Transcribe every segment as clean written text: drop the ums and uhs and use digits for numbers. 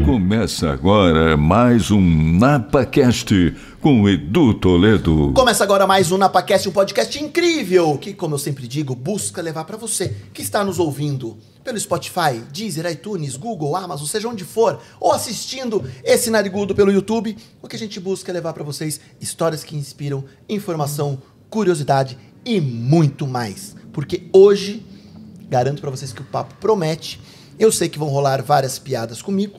Começa agora mais um NapaCast com o Edu Toledo. Começa agora mais um NapaCast, um podcast incrível que, como eu sempre digo, busca levar para você que está nos ouvindo pelo Spotify, Deezer, iTunes, Google, Amazon, seja onde for, ou assistindo esse narigudo pelo YouTube, o que a gente busca é levar para vocês histórias que inspiram, informação, curiosidade e muito mais. Porque hoje, garanto para vocês que o papo promete. Eu sei que vão rolar várias piadas comigo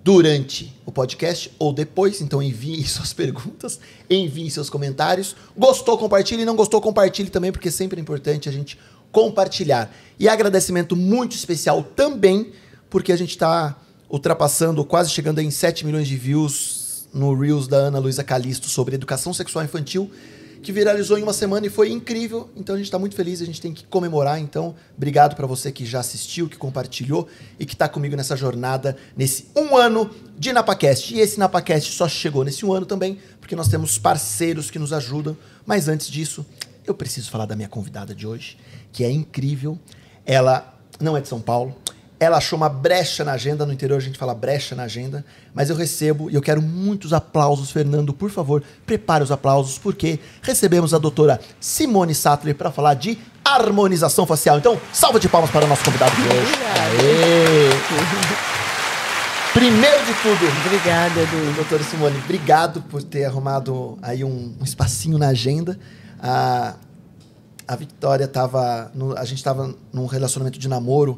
durante o podcast ou depois, então envie suas perguntas, envie seus comentários. Gostou, compartilhe, não gostou, compartilhe também, porque sempre é importante a gente compartilhar. E agradecimento muito especial também, porque a gente está ultrapassando, quase chegando em 7 milhões de views no Reels da Ana Luísa Calisto sobre educação sexual infantil, que viralizou em uma semana e foi incrível. Então a gente está muito feliz, a gente tem que comemorar. Então, obrigado para você que já assistiu, que compartilhou e que está comigo nessa jornada, nesse um ano de NapaCast. E esse NapaCast só chegou nesse um ano também, porque nós temos parceiros que nos ajudam. Mas antes disso, eu preciso falar da minha convidada de hoje, que é incrível. Ela não é de São Paulo. Ela achou uma brecha na agenda, no interior a gente fala brecha na agenda, mas eu recebo e eu quero muitos aplausos. Fernando, por favor, prepare os aplausos, porque recebemos a doutora Simone Sattler para falar de harmonização facial. Então, salva de palmas para o nosso convidado de hoje. Aê! Primeiro de tudo, Obrigada, Edu. doutora Simone, obrigado por ter arrumado aí um espacinho na agenda. A Victoria a gente estava num relacionamento de namoro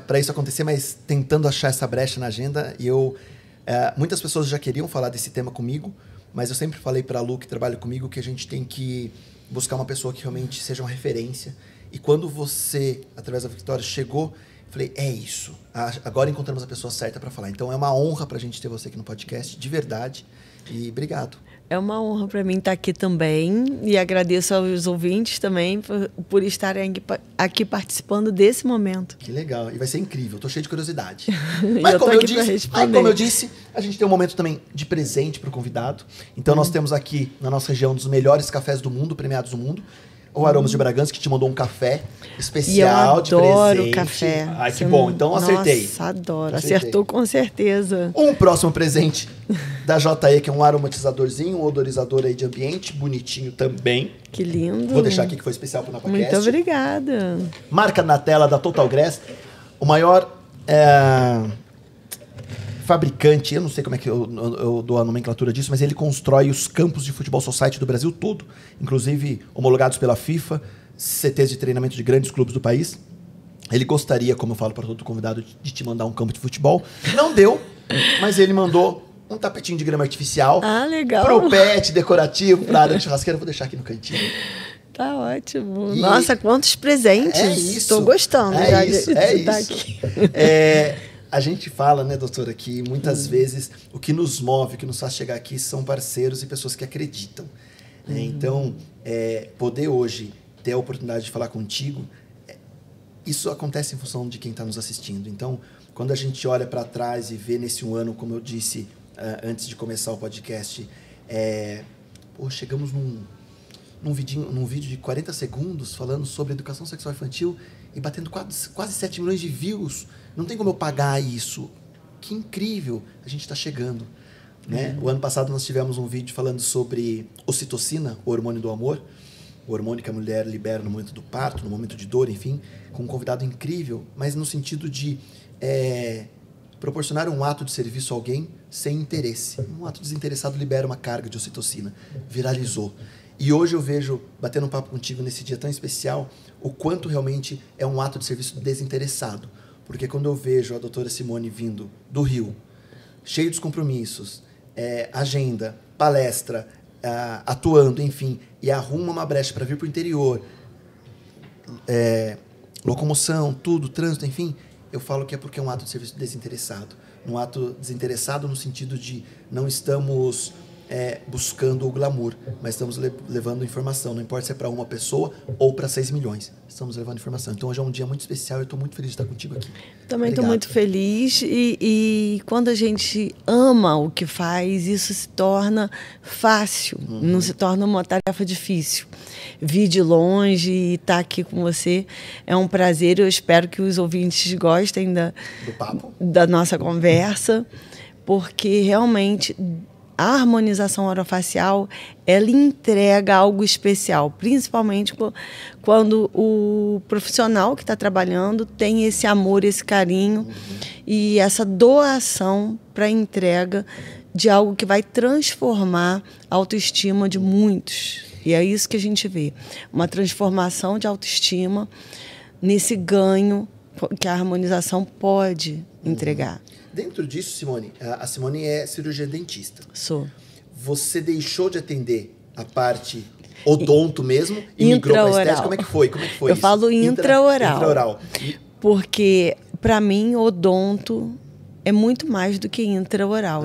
para isso acontecer, mas tentando achar essa brecha na agenda. E muitas pessoas já queriam falar desse tema comigo, mas eu sempre falei para a Lu, que trabalha comigo, que a gente tem que buscar uma pessoa que realmente seja uma referência. E quando você, através da Victoria, chegou, eu falei, é isso. Agora encontramos a pessoa certa para falar. Então é uma honra para a gente ter você aqui no podcast, de verdade. E obrigado. É uma honra para mim estar aqui também e agradeço aos ouvintes também por estarem aqui participando desse momento. Que legal. E vai ser incrível. Tô cheio de curiosidade. Mas como eu disse, a gente tem um momento também de presente para o convidado. Então nós temos aqui na nossa região um dos melhores cafés do mundo, premiados do mundo. O Aromas de Bragança, que te mandou um café especial de presente. Eu adoro café. Ai, que bom. Então acertei. Nossa, adoro. Acertei. Acertou com certeza. Um próximo presente da JE, que é um aromatizadorzinho, um odorizador aí de ambiente, bonitinho também. Que lindo. Vou deixar aqui que foi especial para o NapaCast. Muito obrigada. Marca na tela da Total Grass, o maior fabricante, eu não sei como é que eu dou a nomenclatura disso, mas ele constrói os campos de futebol society do Brasil todo, inclusive homologados pela FIFA, CTs de treinamento de grandes clubes do país. Ele gostaria, como eu falo para todo convidado, de te mandar um campo de futebol. Não deu, mas ele mandou um tapetinho de grama artificial. Ah, legal. Pro pet decorativo, pra área de churrasqueira. Vou deixar aqui no cantinho. Tá ótimo. Nossa, quantos presentes. É isso. Estou gostando já de estar aqui. A gente fala, né, doutora, que muitas vezes o que nos move, o que nos faz chegar aqui são parceiros e pessoas que acreditam. Né? Então, poder hoje ter a oportunidade de falar contigo, isso acontece em função de quem está nos assistindo. Então, quando a gente olha para trás e vê nesse um ano, como eu disse antes de começar o podcast, chegamos num vídeo de 40 segundos falando sobre educação sexual infantil e batendo quase 7 milhões de views. Não tem como eu pagar isso. Que incrível a gente está chegando. Né? O ano passado nós tivemos um vídeo falando sobre ocitocina, o hormônio do amor, o hormônio que a mulher libera no momento do parto, no momento de dor, enfim, com um convidado incrível, mas no sentido de proporcionar um ato de serviço a alguém sem interesse. Um ato desinteressado libera uma carga de ocitocina. Viralizou. E hoje eu vejo, batendo um papo contigo nesse dia tão especial, o quanto realmente é um ato de serviço desinteressado. Porque quando eu vejo a doutora Simone vindo do Rio, cheio dos compromissos, agenda, palestra, atuando, enfim, e arruma uma brecha para vir para o interior, locomoção, tudo, trânsito, enfim, eu falo que é porque é um ato de serviço desinteressado. Um ato desinteressado no sentido de não estamos buscando o glamour, mas estamos levando informação, não importa se é para uma pessoa ou para 6 milhões. Estamos levando informação. Então hoje é um dia muito especial e eu estou muito feliz de estar contigo aqui. Também estou muito feliz e quando a gente ama o que faz, isso se torna fácil, não se torna uma tarefa difícil. Vir de longe e estar aqui com você é um prazer. Eu espero que os ouvintes gostem do papo, da nossa conversa, porque realmente a harmonização orofacial, ela entrega algo especial, principalmente quando o profissional que está trabalhando tem esse amor, esse carinho e essa doação para a entrega de algo que vai transformar a autoestima de muitos. E é isso que a gente vê, uma transformação de autoestima nesse ganho que a harmonização pode entregar. Dentro disso, Simone, a Simone é cirurgia dentista. Sou. Você deixou de atender a parte odonto mesmo e migrou para a estética? Como é que foi? Eu falo intraoral. Porque, para mim, odonto é muito mais do que intraoral.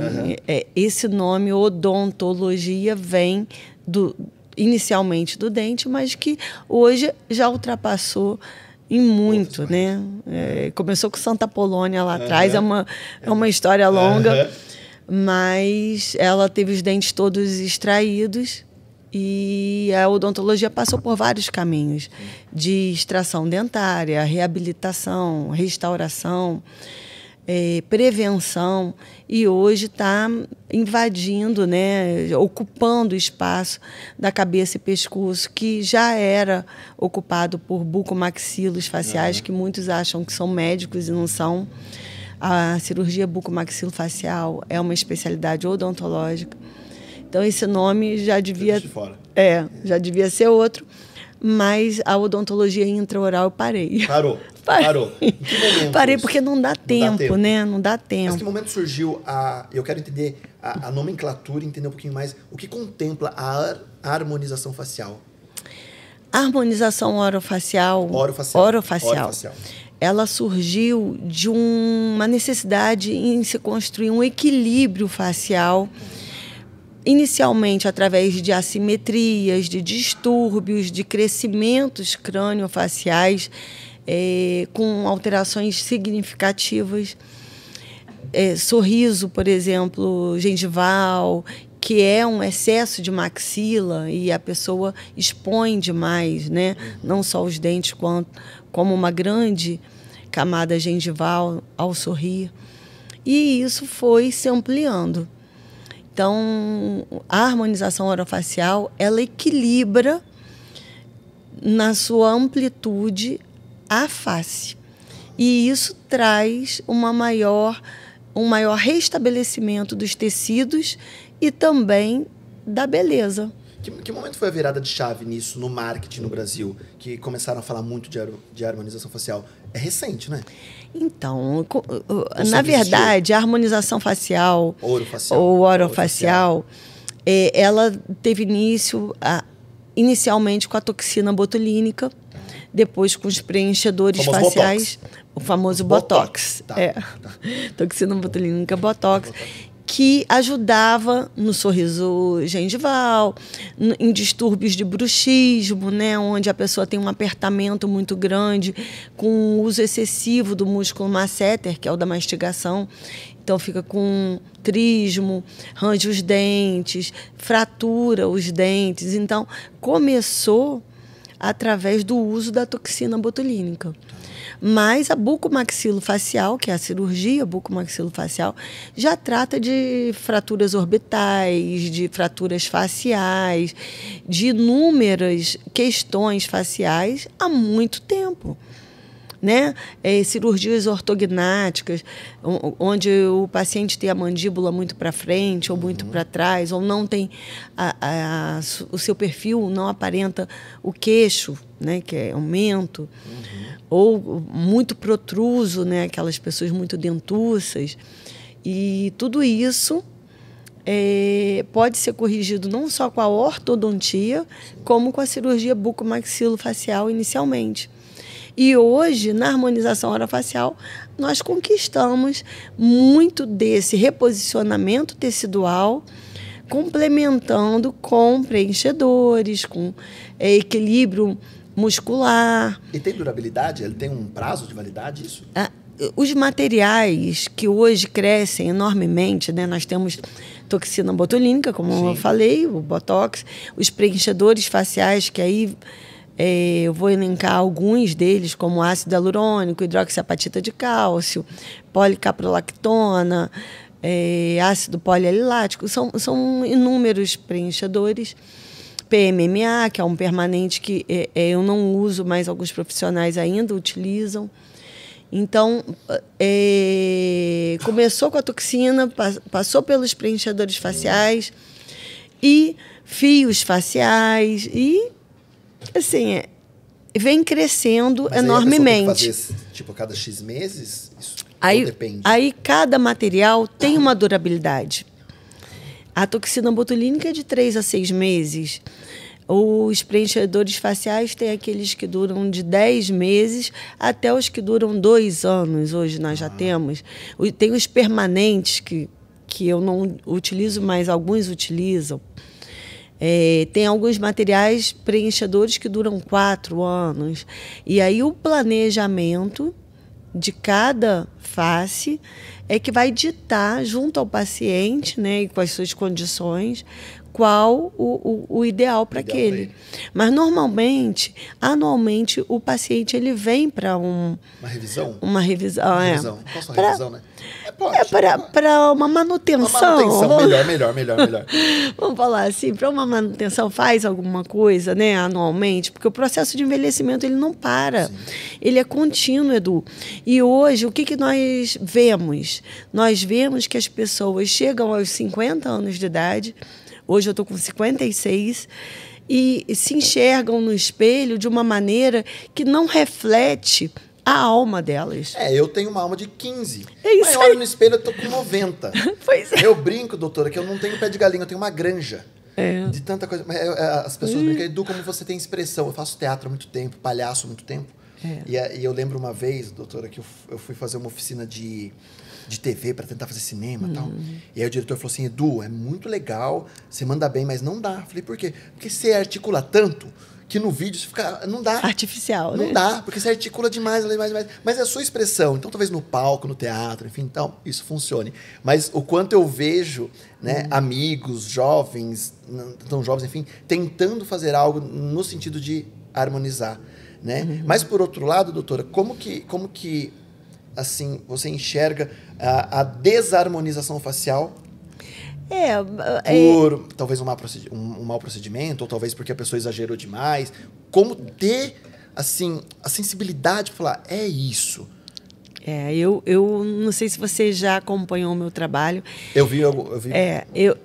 Esse nome, odontologia, vem inicialmente do dente, mas que hoje já ultrapassou em muito, né? Começou com Santa Polônia lá atrás, é uma história longa, mas ela teve os dentes todos extraídos e a odontologia passou por vários caminhos, de extração dentária, reabilitação, restauração, prevenção, e hoje está invadindo, né, ocupando o espaço da cabeça e pescoço, que já era ocupado por bucomaxilos faciais, que muitos acham que são médicos e não são. A cirurgia bucomaxilofacial é uma especialidade odontológica. Então, esse nome já devia ser outro, mas a odontologia intraoral eu parei. Parou. Em que momento? Parei porque não dá tempo, né? Não dá tempo. Mas que momento surgiu eu quero entender a nomenclatura, entender um pouquinho mais o que contempla a harmonização facial. A harmonização orofacial. Ela surgiu de uma necessidade em se construir um equilíbrio facial, inicialmente através de assimetrias, de distúrbios, de crescimentos crâniofaciais, com alterações significativas. Sorriso, por exemplo, gengival, que é um excesso de maxila e a pessoa expõe demais, né? Não só os dentes, como uma grande camada gengival ao sorrir. E isso foi se ampliando. Então, a harmonização orofacial, ela equilibra na sua amplitude a face. E isso traz um maior restabelecimento dos tecidos e também da beleza. Que momento foi a virada de chave nisso, no marketing no Brasil, que começaram a falar muito de harmonização facial? É recente, né? Então, na verdade, a harmonização facial ou orofacial, ela teve início inicialmente com a toxina botulínica, depois com os preenchedores faciais, o famoso Botox. Toxina botulínica, Botox, que ajudava no sorriso gengival, em distúrbios de bruxismo, né, onde a pessoa tem um apertamento muito grande, com o uso excessivo do músculo masseter, que é o da mastigação. Então, fica com trismo, range os dentes, fratura os dentes. Então, começou através do uso da toxina botulínica. Mas a bucomaxilofacial, que é a cirurgia bucomaxilofacial, já trata de fraturas orbitais, de fraturas faciais, de inúmeras questões faciais há muito tempo. Né? Cirurgias ortognáticas, onde o paciente tem a mandíbula muito para frente ou muito para trás, ou não tem o seu perfil, não aparenta o queixo, né? Que é aumento, ou muito protruso, né? Aquelas pessoas muito dentuças. E tudo isso pode ser corrigido não só com a ortodontia, como com a cirurgia bucomaxilofacial inicialmente. E hoje, na harmonização orofacial, nós conquistamos muito desse reposicionamento tecidual complementando com preenchedores, com equilíbrio muscular. E tem durabilidade? Ele tem um prazo de validade, isso? Os materiais que hoje crescem enormemente, né? Nós temos toxina botulínica, como eu falei, o Botox, os preenchedores faciais, que aí eu vou elencar alguns deles, como ácido hialurônico, hidroxiapatita de cálcio, policaprolactona, ácido polialilático, são inúmeros preenchedores. PMMA, que é um permanente que eu não uso, mas alguns profissionais ainda utilizam. Então, começou com a toxina, passou pelos preenchedores faciais e fios faciais e, assim, vem crescendo enormemente. Mas aí a pessoa tem que fazer, tipo, a cada X meses? Isso depende? Aí cada material tem uma durabilidade. A toxina botulínica é de 3 a 6 meses. Os preenchedores faciais têm aqueles que duram de 10 meses até os que duram 2 anos. Hoje nós já temos. Tem os permanentes que eu não utilizo, mas alguns utilizam. Tem alguns materiais preenchedores que duram 4 anos. E aí o planejamento de cada face é que vai ditar junto ao paciente, né, e com as suas condições, qual o ideal para aquele. Mas, normalmente, anualmente, o paciente ele vem para uma revisão. Uma revisão. Posso uma revisão, né? Para uma manutenção. Uma manutenção, melhor. Vamos falar assim, para uma manutenção, faz alguma coisa, né, anualmente, porque o processo de envelhecimento ele não para. Sim. Ele é contínuo, Edu. E hoje, o que nós vemos? Nós vemos que as pessoas chegam aos 50 anos de idade. Hoje eu estou com 56 e se enxergam no espelho de uma maneira que não reflete a alma delas. Eu tenho uma alma de 15. Mas eu olho no espelho, eu estou com 90. Pois é. Eu brinco, doutora, que eu não tenho pé de galinha, eu tenho uma granja. De tanta coisa. Mas as pessoas brincam, Edu, como você tem expressão. Eu faço teatro há muito tempo, palhaço há muito tempo. E eu lembro uma vez, doutora, que eu fui fazer uma oficina de TV para tentar fazer cinema e tal. E aí o diretor falou assim, Edu, é muito legal, você manda bem, mas não dá. Eu falei, por quê? Porque você articula tanto que no vídeo você fica... Não dá. Artificial, né? Não dá, porque você articula demais. Mas é a sua expressão. Então, talvez no palco, no teatro, enfim, então, isso funcione. Mas o quanto eu vejo, né, amigos, jovens, não tão jovens, enfim, tentando fazer algo no sentido de harmonizar, né? Mas, por outro lado, doutora, como que assim, você enxerga a desarmonização facial por talvez um mau procedimento, ou talvez porque a pessoa exagerou demais? Como ter, assim, a sensibilidade para falar, é isso? Eu não sei se você já acompanhou o meu trabalho. Eu vi.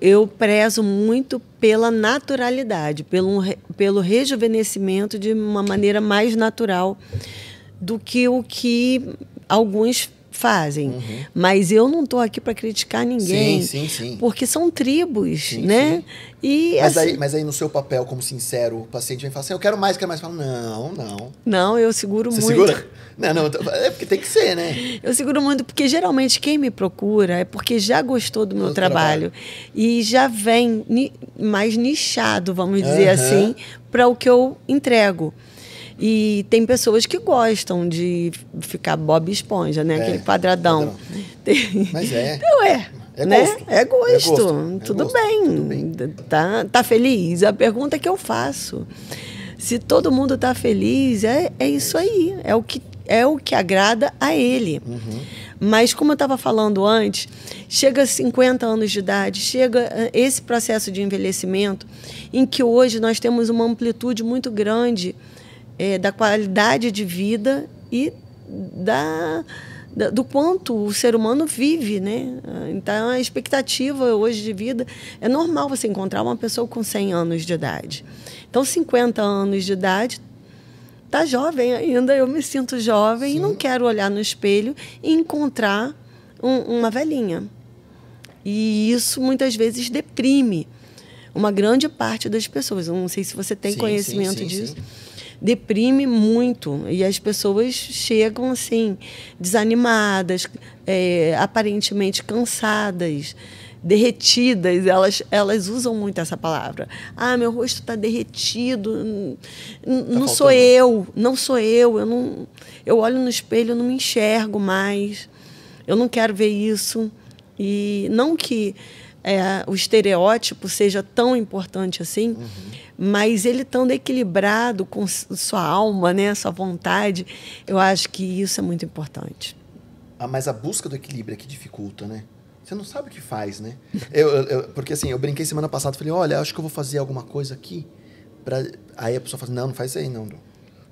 Eu prezo muito pela naturalidade, pelo rejuvenescimento de uma maneira mais natural do que o que alguns fazem. Mas eu não estou aqui para criticar ninguém. Sim. Porque são tribos, né? Sim. E, mas aí no seu papel como sincero, o paciente vem falar assim, eu quero mais. Fala, não. Não, eu seguro muito. Você segura? Não, é porque tem que ser, né? Eu seguro muito, porque geralmente quem me procura é porque já gostou do meu trabalho. E já vem mais nichado, vamos dizer assim, para o que eu entrego. E tem pessoas que gostam de ficar Bob Esponja, né? Aquele quadradão. Mas Então É gosto. Tudo bem. Tá feliz? A pergunta que eu faço. Se todo mundo tá feliz, é isso aí. É o que agrada a ele. Mas, como eu estava falando antes, chega a 50 anos de idade, chega esse processo de envelhecimento, em que hoje nós temos uma amplitude muito grande da qualidade de vida e do quanto o ser humano vive, né? Então, a expectativa hoje de vida... É normal você encontrar uma pessoa com 100 anos de idade. Então, 50 anos de idade, tá jovem ainda, eu me sinto jovem. Sim. E não quero olhar no espelho e encontrar uma velhinha. E isso, muitas vezes, deprime uma grande parte das pessoas. Eu não sei se você tem conhecimento disso. Sim. Deprime muito e as pessoas chegam assim desanimadas, aparentemente cansadas, derretidas, elas usam muito essa palavra. Ah, meu rosto está derretido, não sou eu, eu olho no espelho, eu não me enxergo mais, eu não quero ver isso. E não que o estereótipo seja tão importante assim, mas ele estando equilibrado com sua alma, né, sua vontade, eu acho que isso é muito importante. Mas a busca do equilíbrio é que dificulta, né? Você não sabe o que faz, né? Porque assim, eu brinquei semana passada, falei, olha, acho que eu vou fazer alguma coisa aqui. Aí a pessoa fala, não faz isso aí não,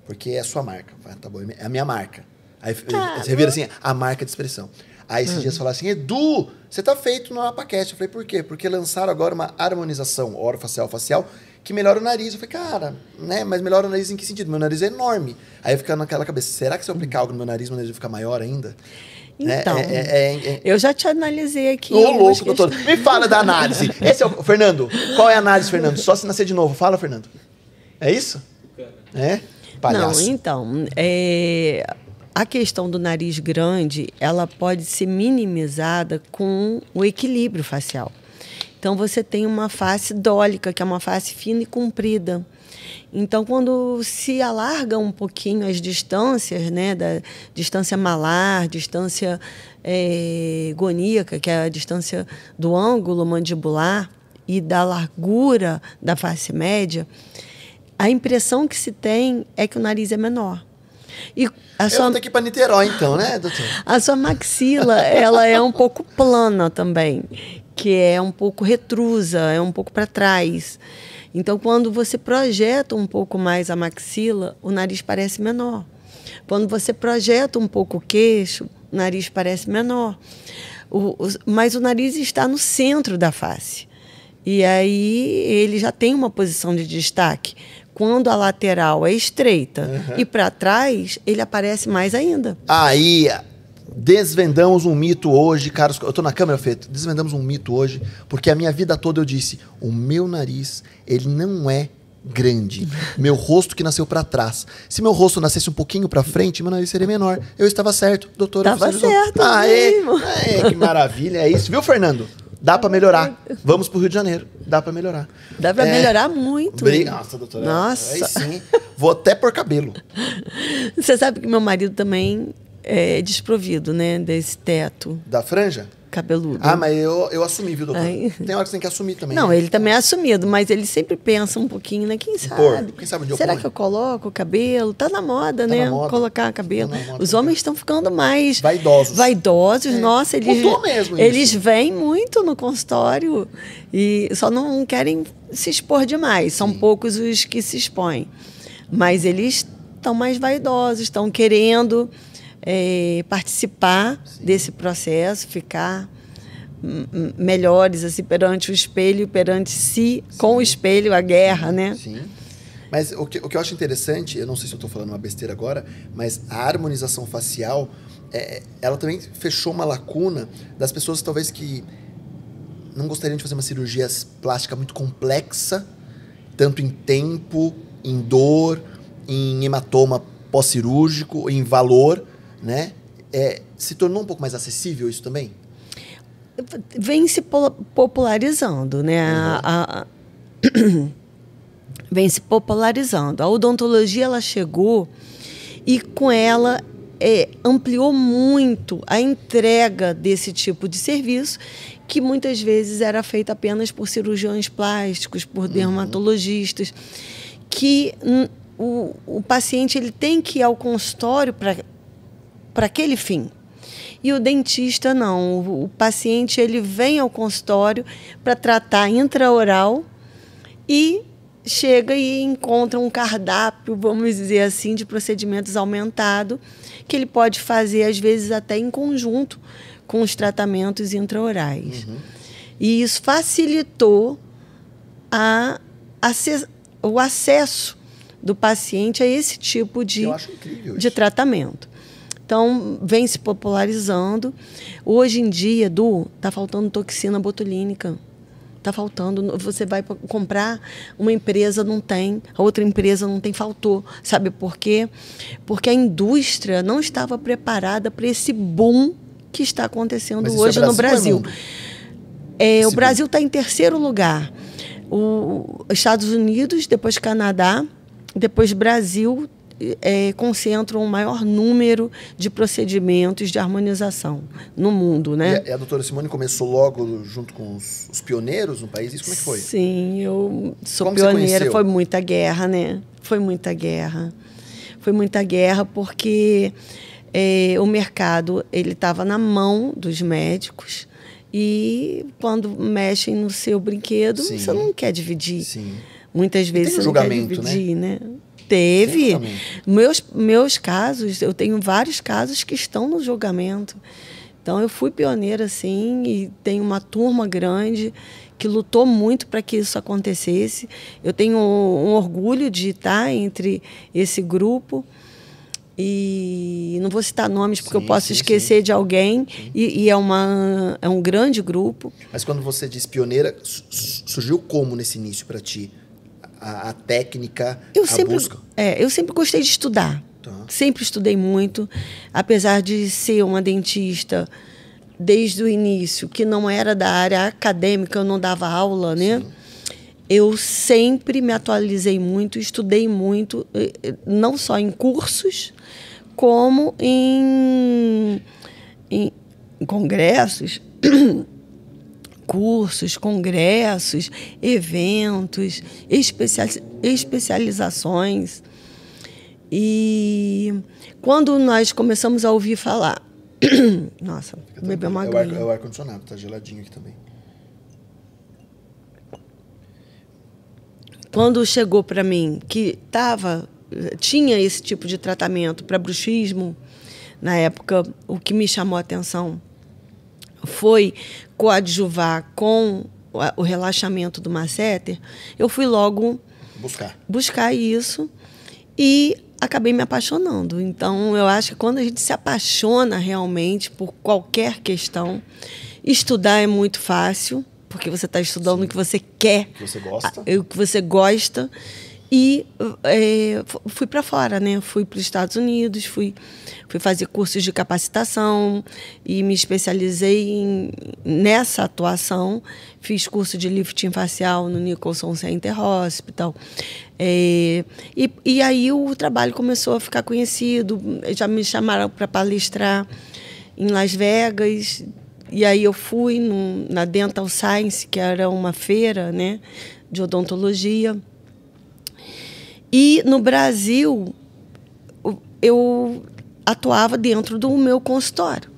porque é a sua marca. Tá bom, é a minha marca. Aí você vira assim, a marca de expressão. Aí esses dias falaram assim, Edu, você tá feito no NapaCast. Eu falei, por quê? Porque lançaram agora uma harmonização orofacial-facial que melhora o nariz. Eu falei, cara, né? Mas melhora o nariz em que sentido? Meu nariz é enorme. Aí eu fico naquela cabeça, será que se eu aplicar algo no meu nariz vai ficar maior ainda? Então, eu já te analisei aqui. Ô, louco, doutor. Me fala da análise. Esse é o Fernando. Qual é a análise, Fernando? Só se nascer de novo. Fala, Fernando. É isso? É? Palhaço. Não, então, a questão do nariz grande, ela pode ser minimizada com o equilíbrio facial. Então, você tem uma face dólica, que é uma face fina e comprida. Então, quando se alarga um pouquinho as distâncias, né, da distância malar, distância goníaca, que é a distância do ângulo mandibular, e da largura da face média, a impressão que se tem é que o nariz é menor. E eu vou ter que ir para Niterói, então, né, doutor? A sua maxila, ela é um pouco plana também, que é um pouco retrusa, é um pouco para trás. Então, quando você projeta um pouco mais a maxila, o nariz parece menor. Quando você projeta um pouco o queixo, o nariz parece menor. Mas o nariz está no centro da face. E aí ele já tem uma posição de destaque. Quando a lateral é estreita e para trás, ele aparece mais ainda. Aí, desvendamos um mito hoje, caros. Eu tô na câmera, Fê. Desvendamos um mito hoje, porque a minha vida toda eu disse, o meu nariz, ele não é grande. Meu rosto que nasceu para trás. Se meu rosto nascesse um pouquinho para frente, meu nariz seria menor. Eu estava certo, doutora. Estava certo. Que maravilha. É isso, viu, Fernando? Dá para melhorar. Vamos pro Rio de Janeiro. Dá para melhorar. Dá para melhorar muito. Nossa, doutora. Nossa. Aí sim. Vou até por cabelo. Você sabe que meu marido também é desprovido, né, desse teto. Da franja? Cabeludo. Ah, mas eu assumi, viu, doutor? Tem hora que você tem que assumir também. Não, ele também é assumido, mas ele sempre pensa um pouquinho, né? Quem sabe? Quem sabe onde eu Será ponho? que eu coloco o cabelo? Tá na moda, né? Na moda. Colocar cabelo. Tá na moda. Os homens estão ficando mais vaidosos. Nossa, Mudou mesmo eles isso. vêm muito no consultório e só não querem se expor demais. São poucos os que se expõem. Mas eles estão mais vaidosos, estão querendo participar desse processo, ficar melhores assim, perante o espelho, perante si, com o espelho, a guerra, né? Sim. Mas o que eu acho interessante, eu não sei se eu estou falando uma besteira agora, mas a harmonização facial, ela também fechou uma lacuna das pessoas talvez que não gostariam de fazer uma cirurgia plástica muito complexa, tanto em tempo, em dor, em hematoma pós-cirúrgico, em valor, né? Se tornou um pouco mais acessível isso também? Vem se popularizando, né? Vem se popularizando. A odontologia, ela chegou e com ela ampliou muito a entrega desse tipo de serviço, que muitas vezes era feita apenas por cirurgiões plásticos, por dermatologistas, que o paciente ele tem que ir ao consultório para aquele fim. E o dentista não. O paciente ele vem ao consultório para tratar intraoral e chega e encontra um cardápio, vamos dizer assim, de procedimentos aumentado, que ele pode fazer, às vezes, até em conjunto com os tratamentos intraorais. E isso facilitou o acesso do paciente a esse tipo de tratamento. Então, vem se popularizando. Hoje em dia, Edu, está faltando toxina botulínica. Está faltando. Você vai comprar, uma empresa não tem, a outra empresa não tem, faltou. Sabe por quê? Porque a indústria não estava preparada para esse boom que está acontecendo hoje no Brasil. O Brasil está em terceiro lugar. Os Estados Unidos, depois Canadá, depois Brasil, concentram o maior número de procedimentos de harmonização no mundo, né? E a doutora Simone começou logo junto com os pioneiros no país? Isso como é que foi? Sim, eu sou pioneira. Foi muita guerra, né? Foi muita guerra porque o mercado ele estava na mão dos médicos e quando mexem no seu brinquedo, sim, você não quer dividir. Sim. Muitas vezes você não quer dividir, né? Teve. Meus casos, eu tenho vários casos que estão no julgamento. Então, eu fui pioneira, sim, e tenho uma turma grande que lutou muito para que isso acontecesse. Eu tenho um orgulho de estar entre esse grupo. E não vou citar nomes, porque eu posso esquecer de alguém. E é um grande grupo. Mas quando você diz pioneira, surgiu como nesse início para ti? A técnica, busca? Eu sempre gostei de estudar. Tá. Sempre estudei muito. Apesar de ser uma dentista desde o início, que não era da área acadêmica, eu não dava aula, né? Sim. Eu sempre me atualizei muito, estudei muito, não só em cursos, como em congressos, cursos, congressos, eventos, especializações. E quando nós começamos a ouvir falar... Nossa, beber uma água. É o ar-condicionado, tá geladinho aqui também. Quando chegou para mim que tinha esse tipo de tratamento para bruxismo, na época, o que me chamou a atenção foi coadjuvar com o relaxamento do masseter. Eu fui logo buscar isso e acabei me apaixonando. Então, eu acho que quando a gente se apaixona realmente por qualquer questão, estudar é muito fácil, porque você está estudando o que você quer, o que você gosta. O que você gosta. E fui para fora, né? Fui para os Estados Unidos, fui fazer cursos de capacitação e me especializei nessa atuação. Fiz curso de lifting facial no Nicholson Center Hospital. E aí o trabalho começou a ficar conhecido. Já me chamaram para palestrar em Las Vegas. E aí eu fui na Dental Science, que era uma feira, né, de odontologia. E no Brasil, eu atuava dentro do meu consultório.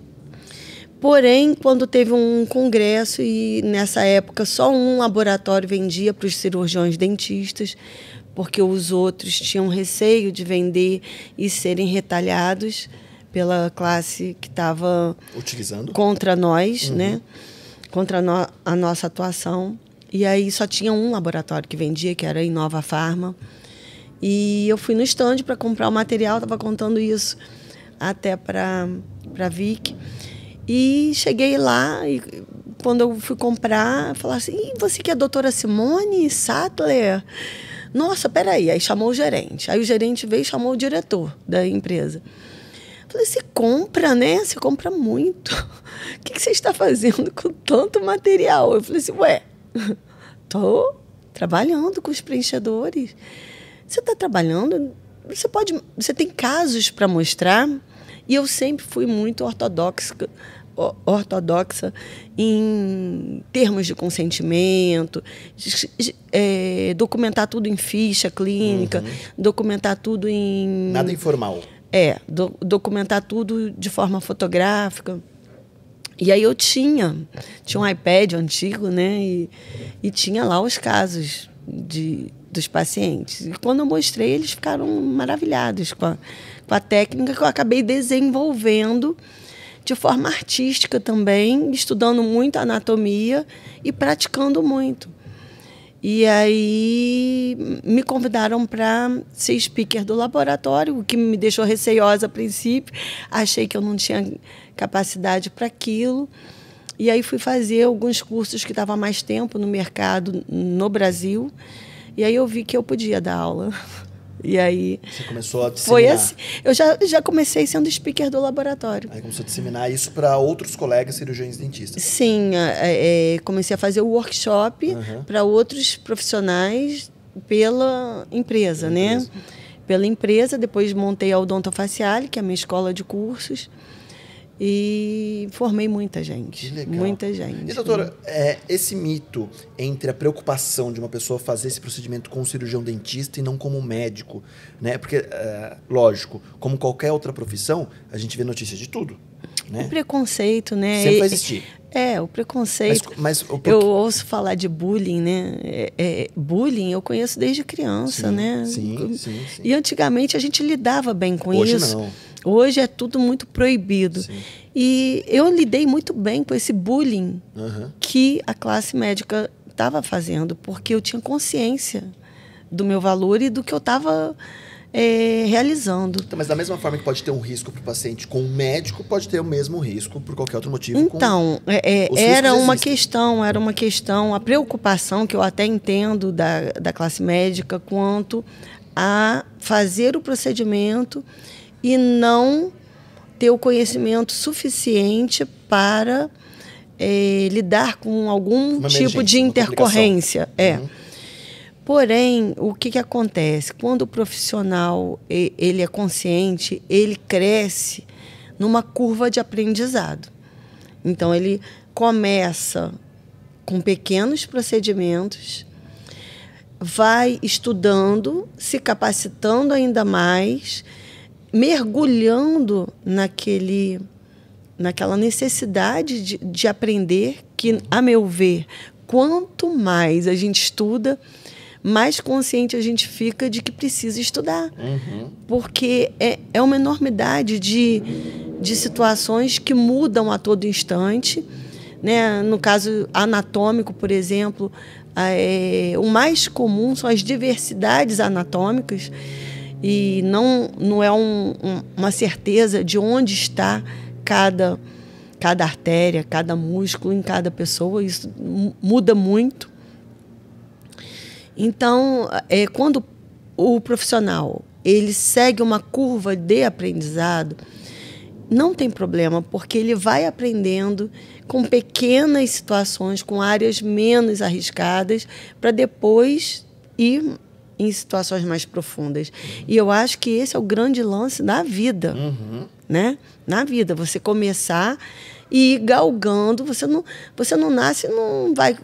Porém, quando teve um congresso, e nessa época só um laboratório vendia para os cirurgiões dentistas, porque os outros tinham receio de vender e serem retalhados pela classe que estava contra nós, né? Contra a nossa atuação. E aí só tinha um laboratório que vendia, que era a Inova Pharma. E eu fui no stand para comprar o material, estava contando isso até para a Vic. E cheguei lá e quando eu fui comprar, falaram assim, você que é a doutora Simone Sattler? Nossa, peraí. Aí chamou o gerente. Aí o gerente veio e chamou o diretor da empresa. Falei, você compra, né? Você compra muito. O que você está fazendo com tanto material? Eu falei assim, estou trabalhando com os preenchedores. Você está trabalhando? Você tem casos para mostrar? E eu sempre fui muito ortodoxa em termos de consentimento, documentar tudo em ficha clínica, documentar tudo em... Nada informal. Documentar tudo de forma fotográfica. E aí eu tinha um iPad antigo, né? E tinha lá os casos dos pacientes. E quando eu mostrei, eles ficaram maravilhados com a técnica que eu acabei desenvolvendo de forma artística também, estudando muito anatomia e praticando muito. E aí me convidaram para ser speaker do laboratório, o que me deixou receiosa a princípio. Achei que eu não tinha capacidade para aquilo. E aí fui fazer alguns cursos que estavam há mais tempo no mercado no Brasil. E aí eu vi que eu podia dar aula. E aí... Você começou a disseminar. Foi assim. Eu já comecei sendo speaker do laboratório. Aí começou a disseminar isso para outros colegas cirurgiões dentistas. Sim, comecei a fazer o workshop para outros profissionais pela empresa, né? Pela empresa, depois montei a Odontofaciale, que é a minha escola de cursos, e formei muita gente. Que legal. Muita gente. E, doutora, esse mito entre a preocupação de uma pessoa fazer esse procedimento com um cirurgião dentista e não como médico, né? Porque, lógico, como qualquer outra profissão, a gente vê notícias de tudo, né? O preconceito, né? Sempre vai existir. O preconceito. Mas eu ouço falar de bullying, né? Bullying eu conheço desde criança, sim, né? Sim. E antigamente a gente lidava bem com Hoje isso. Não. Hoje é tudo muito proibido. Sim. E eu lidei muito bem com esse bullying que a classe médica estava fazendo, porque eu tinha consciência do meu valor e do que eu estava realizando. Então, mas da mesma forma que pode ter um risco para o paciente com um médico, pode ter o mesmo risco por qualquer outro motivo. Então, era uma questão, a preocupação que eu até entendo da classe médica quanto a fazer o procedimento e não ter o conhecimento suficiente para lidar com algum tipo de intercorrência. Porém, o que acontece? Quando o profissional ele é consciente, ele cresce numa curva de aprendizado. Então, ele começa com pequenos procedimentos, vai estudando, se capacitando ainda mais, mergulhando naquela necessidade de aprender, que, a meu ver, quanto mais a gente estuda, mais consciente a gente fica de que precisa estudar. Porque é uma enormidade de situações que mudam a todo instante. Né? No caso anatômico, por exemplo, o mais comum são as diversidades anatômicas, e não é uma certeza de onde está cada artéria, cada músculo em cada pessoa. Isso muda muito. Então, quando o profissional ele segue uma curva de aprendizado, não tem problema, porque ele vai aprendendo com pequenas situações, com áreas menos arriscadas, para depois ir em situações mais profundas. E eu acho que esse é o grande lance da vida. Né? Na vida, você começar e ir galgando, você não nasce, não vai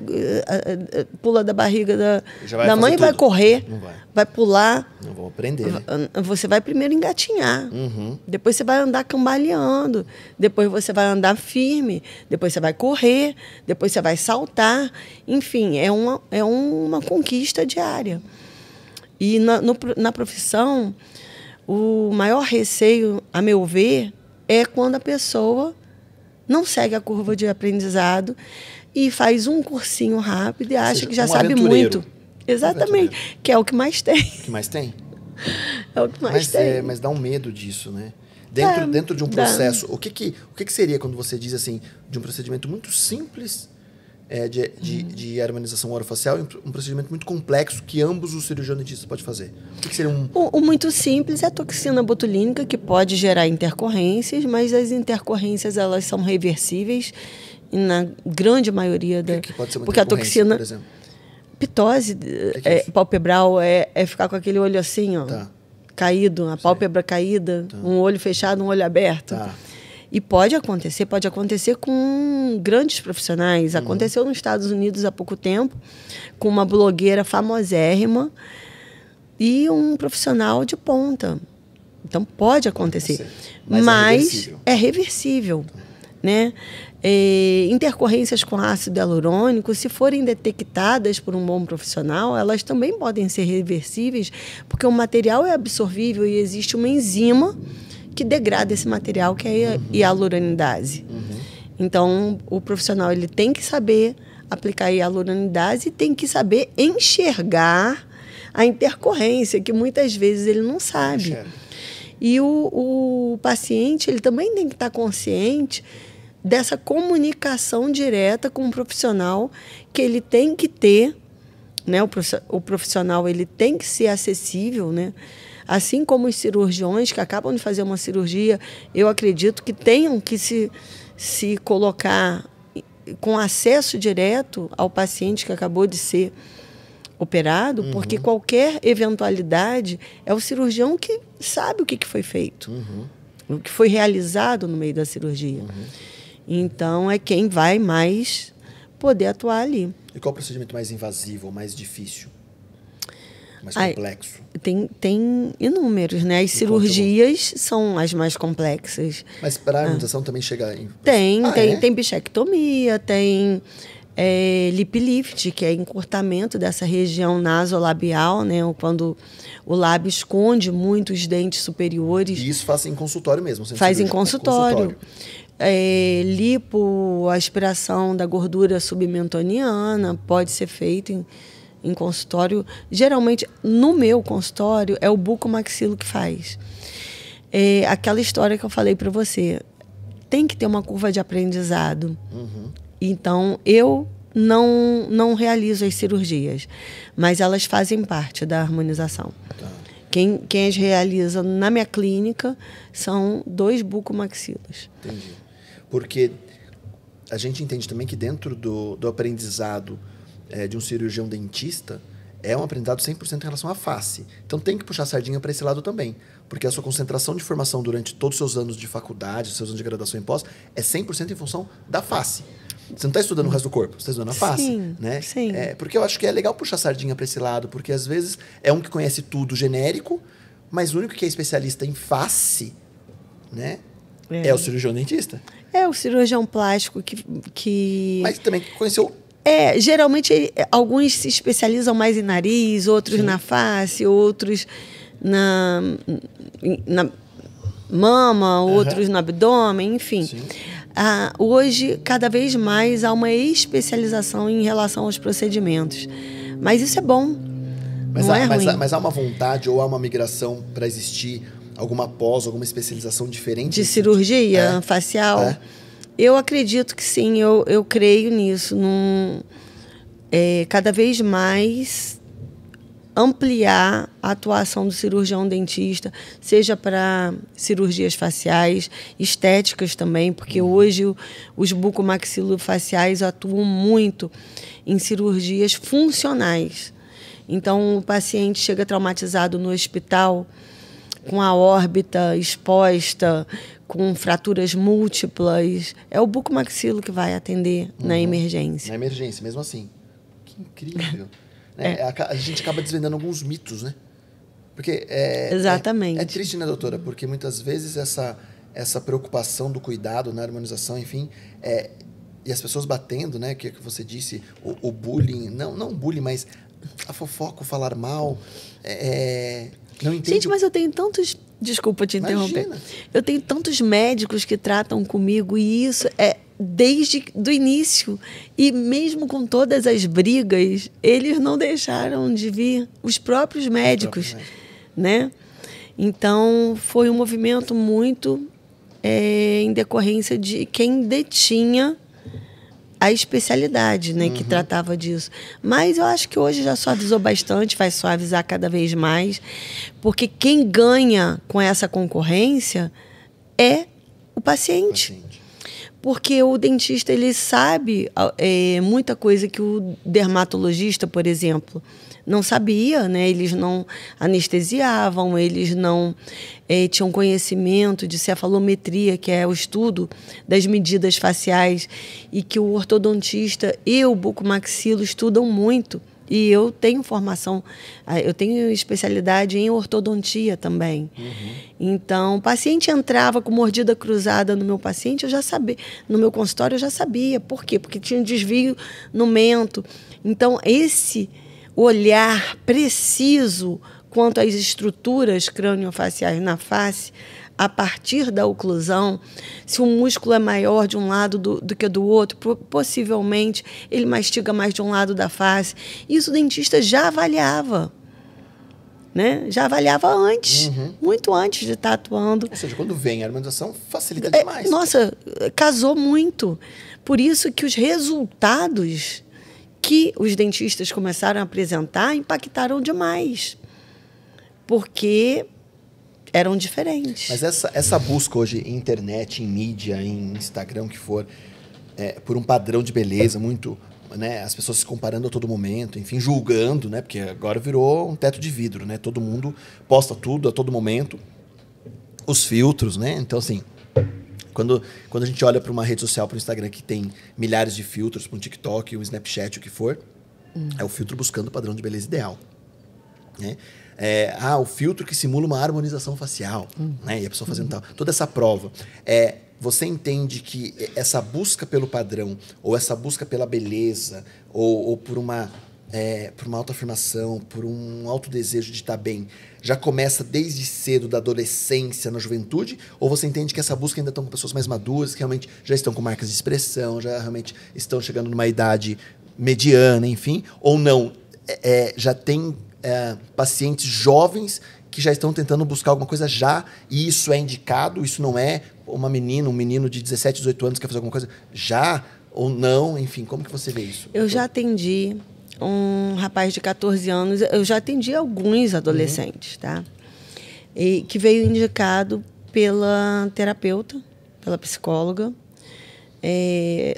pula da barriga da mãe e vai correr, vai pular. Não vou aprender. Né? Você vai primeiro engatinhar, depois você vai andar cambaleando, depois você vai andar firme, depois você vai correr, depois você vai saltar. Enfim, é uma conquista diária. E na profissão, o maior receio, a meu ver, é quando a pessoa não segue a curva de aprendizado e faz um cursinho rápido e acha que já sabe muito. Exatamente. Que é o que mais tem. O que mais tem? É o que mais tem. Mas dá um medo disso, né? Dentro de um processo, o que seria quando você diz assim, de um procedimento muito simples de harmonização orofacial e um procedimento muito complexo que ambos os cirurgiões dentistas podem fazer? O que seria O muito simples é a toxina botulínica, que pode gerar intercorrências, mas as intercorrências elas são reversíveis na grande maioria da... que pode ser uma porque a toxina, por exemplo? Pitose palpebral é ficar com aquele olho assim, caído, a pálpebra caída, um olho fechado, um olho aberto. E pode acontecer com grandes profissionais. Aconteceu nos Estados Unidos há pouco tempo, com uma blogueira famosérrima e um profissional de ponta. Então, pode acontecer. Mas é reversível. Né? Intercorrências com ácido hialurônico, se forem detectadas por um bom profissional, elas também podem ser reversíveis, porque o material é absorvível e existe uma enzima que degrada esse material, que é a hialuronidase. Então, o profissional ele tem que saber aplicar a hialuronidase e tem que saber enxergar a intercorrência, que muitas vezes ele não sabe. E o paciente ele também tem que estar consciente dessa comunicação direta com o profissional, que ele tem que ter, né? O profissional ele tem que ser acessível, né? Assim como os cirurgiões que acabam de fazer uma cirurgia, eu acredito que tenham que se colocar com acesso direto ao paciente que acabou de ser operado, porque qualquer eventualidade é o cirurgião que sabe o que foi feito, o que foi realizado no meio da cirurgia. Então, é quem vai mais poder atuar ali. E qual o procedimento mais invasivo, mais difícil, mais complexo? Tem inúmeros, né? As cirurgias são as mais complexas. Mas para a harmonização também chega em... Tem bichectomia, tem lip lift, que é encurtamento dessa região nasolabial, né? Quando o lábio esconde muito os dentes superiores. E isso faz em consultório mesmo? Faz em consultório. Lipoaspiração da gordura submentoniana pode ser feito em consultório. Geralmente, no meu consultório, é o bucomaxilo que faz. Aquela história que eu falei para você. Tem que ter uma curva de aprendizado. Então, eu não realizo as cirurgias, mas elas fazem parte da harmonização. Tá. Quem as realiza na minha clínica são 2 bucomaxilos. Entendi. Porque a gente entende também que dentro do aprendizado de um cirurgião dentista é um aprendizado 100% em relação à face. Então tem que puxar a sardinha para esse lado também. Porque a sua concentração de formação durante todos os seus anos de faculdade, os seus anos de graduação em pós, é 100% em função da face. Você não está estudando o resto do corpo, você está estudando a face. Sim, né? Sim. Porque eu acho que é legal puxar a sardinha para esse lado, porque às vezes é um que conhece tudo genérico, mas o único que é especialista em face, né, é o cirurgião dentista. É o cirurgião plástico que... Mas também conheceu... geralmente alguns se especializam mais em nariz, outros na face, outros na mama, outros no abdômen, enfim. Hoje, cada vez mais, há uma especialização em relação aos procedimentos. Mas isso é bom. Mas há uma vontade ou há uma migração para existir alguma pós, alguma especialização diferente? De cirurgia facial? Eu acredito que sim, eu creio nisso. Cada vez mais ampliar a atuação do cirurgião dentista, seja para cirurgias faciais, estéticas também, porque hoje os bucomaxilofaciais atuam muito em cirurgias funcionais. Então, o paciente chega traumatizado no hospital, com a órbita exposta, com fraturas múltiplas. É o bucomaxilo que vai atender na emergência. Na emergência, mesmo assim. Que incrível. A gente acaba desvendando alguns mitos, né? Porque exatamente. É triste, né, doutora? Porque muitas vezes essa preocupação do cuidado na harmonização, enfim, e as pessoas batendo, né? Que você disse, o bullying, não bullying, mas a fofoca, o falar mal, não entendo. Gente, mas eu tenho tantos... Desculpa te interromper. Imagina. Eu tenho tantos médicos que tratam comigo e isso desde do início. E mesmo com todas as brigas, eles não deixaram de vir, os próprios médicos, né? Então, foi um movimento muito em decorrência de quem detinha a especialidade, né, que tratava disso. Mas eu acho que hoje já suavizou bastante, vai suavizar cada vez mais, porque quem ganha com essa concorrência é o paciente. Porque o dentista, ele sabe muita coisa que o dermatologista, por exemplo, não sabia, né? Eles não anestesiavam, eles não tinham conhecimento de cefalometria, que é o estudo das medidas faciais, e que o ortodontista e o bucomaxilo estudam muito. E eu tenho formação, eu tenho especialidade em ortodontia também. Então, o paciente entrava com mordida cruzada no meu paciente, eu já sabia, no meu consultório eu já sabia. Por quê? Porque tinha um desvio no mento. Então, esse olhar preciso quanto às estruturas craniofaciais na face, a partir da oclusão, se o músculo é maior de um lado do que do outro, possivelmente ele mastiga mais de um lado da face. Isso o dentista já avaliava. Né? Já avaliava antes, muito antes de estar atuando. Ou seja, quando vem a harmonização, facilita demais. Nossa, casou muito. Por isso que os resultados que os dentistas começaram a apresentar impactaram demais. Porque eram diferentes. Mas essa busca hoje em internet, em mídia, em Instagram, o que for, por um padrão de beleza muito... Né, as pessoas se comparando a todo momento, enfim, julgando, né, porque agora virou um teto de vidro, né, todo mundo posta tudo a todo momento, os filtros, né, então assim, quando a gente olha para uma rede social, para o Instagram que tem milhares de filtros, para um TikTok, um Snapchat, o que for, é o filtro buscando o padrão de beleza ideal, né? O filtro que simula uma harmonização facial, né, e a pessoa fazendo tal, toda essa prova, você entende que essa busca pelo padrão, ou essa busca pela beleza, ou por uma autoafirmação, por um autodesejo de estar bem, já começa desde cedo, da adolescência, na juventude? Ou você entende que essa busca ainda estão com pessoas mais maduras, que realmente já estão com marcas de expressão, já realmente estão chegando numa idade mediana, enfim? Ou não? Já tem pacientes jovens que já estão tentando buscar alguma coisa já, e isso é indicado, isso não é um menino de 17, 18 anos que quer fazer alguma coisa já ou não, enfim, como que você vê isso? Eu já atendi um rapaz de 14 anos, eu já atendi alguns adolescentes, tá? E que veio indicado pela terapeuta, pela psicóloga,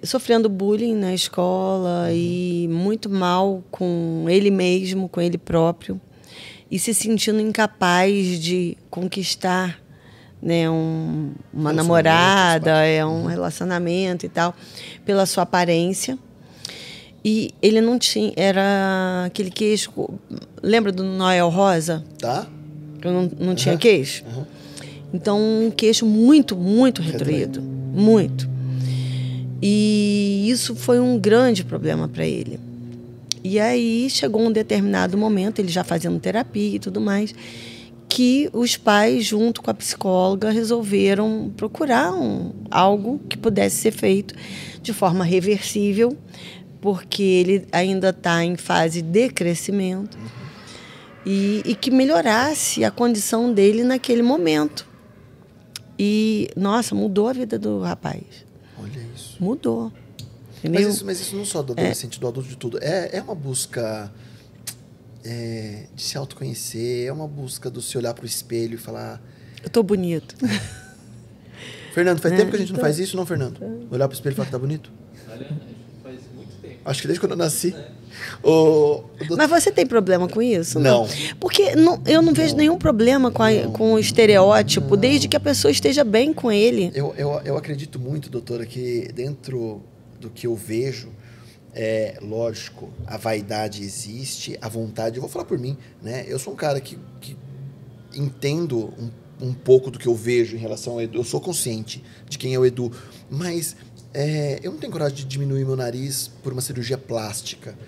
sofrendo bullying na escola e muito mal com ele mesmo, com ele próprio, e se sentindo incapaz de conquistar, né, uma namorada, um relacionamento e tal, pela sua aparência. E ele não tinha... Era aquele queixo... Lembra do Noel Rosa? Tá. Eu não tinha queixo? Então, um queixo muito, muito retraído. Muito. E isso foi um grande problema para ele. E aí chegou um determinado momento, ele já fazendo terapia e tudo mais, que os pais, junto com a psicóloga, resolveram procurar algo que pudesse ser feito de forma reversível, porque ele ainda está em fase de crescimento, e que melhorasse a condição dele naquele momento. E, nossa, mudou a vida do rapaz. Olha isso. Mudou. Mas isso não só do adolescente, do adulto, de tudo. É uma busca de se autoconhecer, é uma busca do se olhar para o espelho e falar... Eu tô bonito. Fernando, faz tempo que a gente não faz isso, não, Fernando? Olhar para o espelho e falar que tá bonito? Olha, faz muito tempo. Acho que desde quando eu nasci. Mas você tem problema com isso? Não. Porque eu não vejo nenhum problema com o estereótipo, desde que a pessoa esteja bem com ele. Eu acredito muito, doutora, que dentro do que eu vejo, lógico, a vaidade existe, a vontade... Eu vou falar por mim, né? Eu sou um cara que entendo um pouco do que eu vejo em relação ao Edu. Eu sou consciente de quem é o Edu, mas eu não tenho coragem de diminuir meu nariz por uma cirurgia plástica,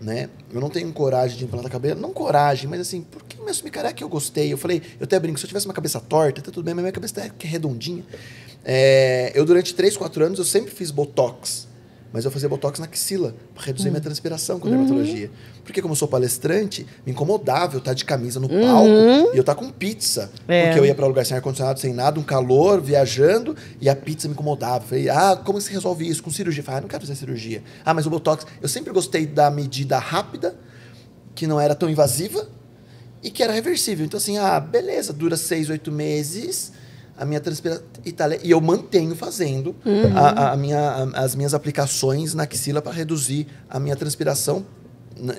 né? Eu não tenho coragem de implantar cabelo, não coragem, mas assim, por que me assumir careca? Eu gostei. Eu falei, eu até brinco, se eu tivesse uma cabeça torta, tá tudo bem, mas minha cabeça é redondinha. Eu durante 3, 4 anos, eu sempre fiz botox, mas eu fazia botox na axila, para reduzir minha transpiração com dermatologia. Porque como eu sou palestrante, me incomodava eu estar de camisa no palco e eu estar com pizza. Porque eu ia para lugar sem ar-condicionado, sem nada, um calor, viajando, e a pizza me incomodava. Eu falei, como se resolve isso? Com cirurgia? Eu falei, não quero fazer cirurgia. Mas o botox, eu sempre gostei da medida rápida, que não era tão invasiva, e que era reversível. Então assim, beleza, dura 6, 8 meses... a minha transpiração e eu mantenho fazendo as minhas aplicações na axila para reduzir a minha transpiração.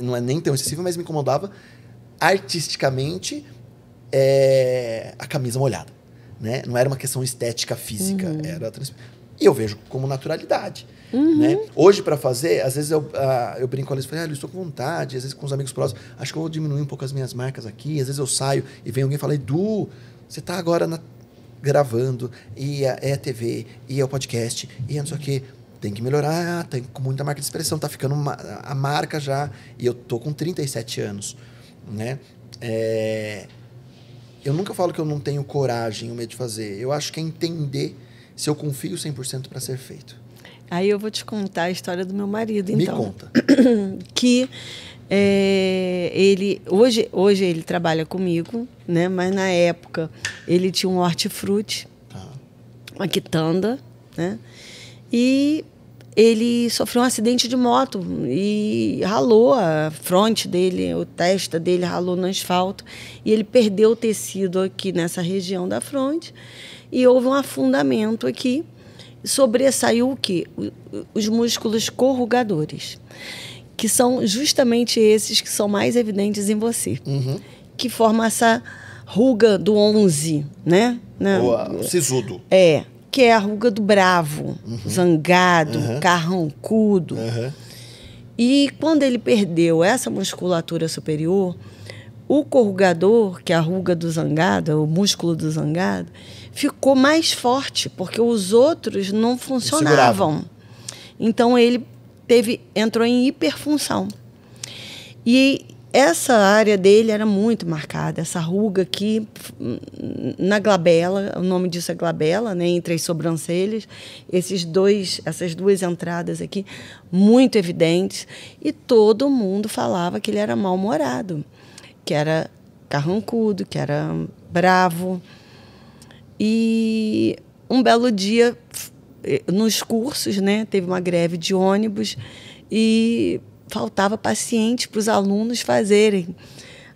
Não é nem tão excessiva, mas me incomodava artisticamente a camisa molhada, né? Não era uma questão estética física, era e eu vejo como naturalidade, né? Hoje, para fazer, às vezes eu brinco com eles e falo, eu estou com vontade, às vezes com os amigos próximos, acho que eu vou diminuir um pouco as minhas marcas aqui, às vezes eu saio e vem alguém e fala, Edu, você está agora gravando, e é a TV, e é o podcast, e é não sei o quê. Tem que melhorar, tem com muita marca de expressão, tá ficando a marca já, e eu tô com 37 anos, né? Eu nunca falo que eu não tenho coragem ou medo de fazer. Eu acho que é entender se eu confio 100% para ser feito. Aí eu vou te contar a história do meu marido, então. Me conta. Que ele hoje ele trabalha comigo, né? Mas na época ele tinha um hortifruti, uma quitanda, né? E ele sofreu um acidente de moto e ralou a fronte dele, a testa dele ralou no asfalto, e ele perdeu o tecido aqui nessa região da fronte, e houve um afundamento aqui, sobressaiu o quê? Os músculos corrugadores, que são justamente esses que são mais evidentes em você, que forma essa ruga do 11, né? O sisudo. Que é a ruga do bravo, zangado, carrancudo. E quando ele perdeu essa musculatura superior, o corrugador, que é a ruga do zangado, o músculo do zangado, ficou mais forte, porque os outros não funcionavam. Então ele entrou em hiperfunção. E essa área dele era muito marcada, essa ruga aqui na glabela, o nome disso é glabela, né, entre as sobrancelhas, essas duas entradas aqui, muito evidentes, e todo mundo falava que ele era mal-humorado, que era carrancudo, que era bravo. E um belo dia, nos cursos, né, teve uma greve de ônibus e faltava paciente para os alunos fazerem.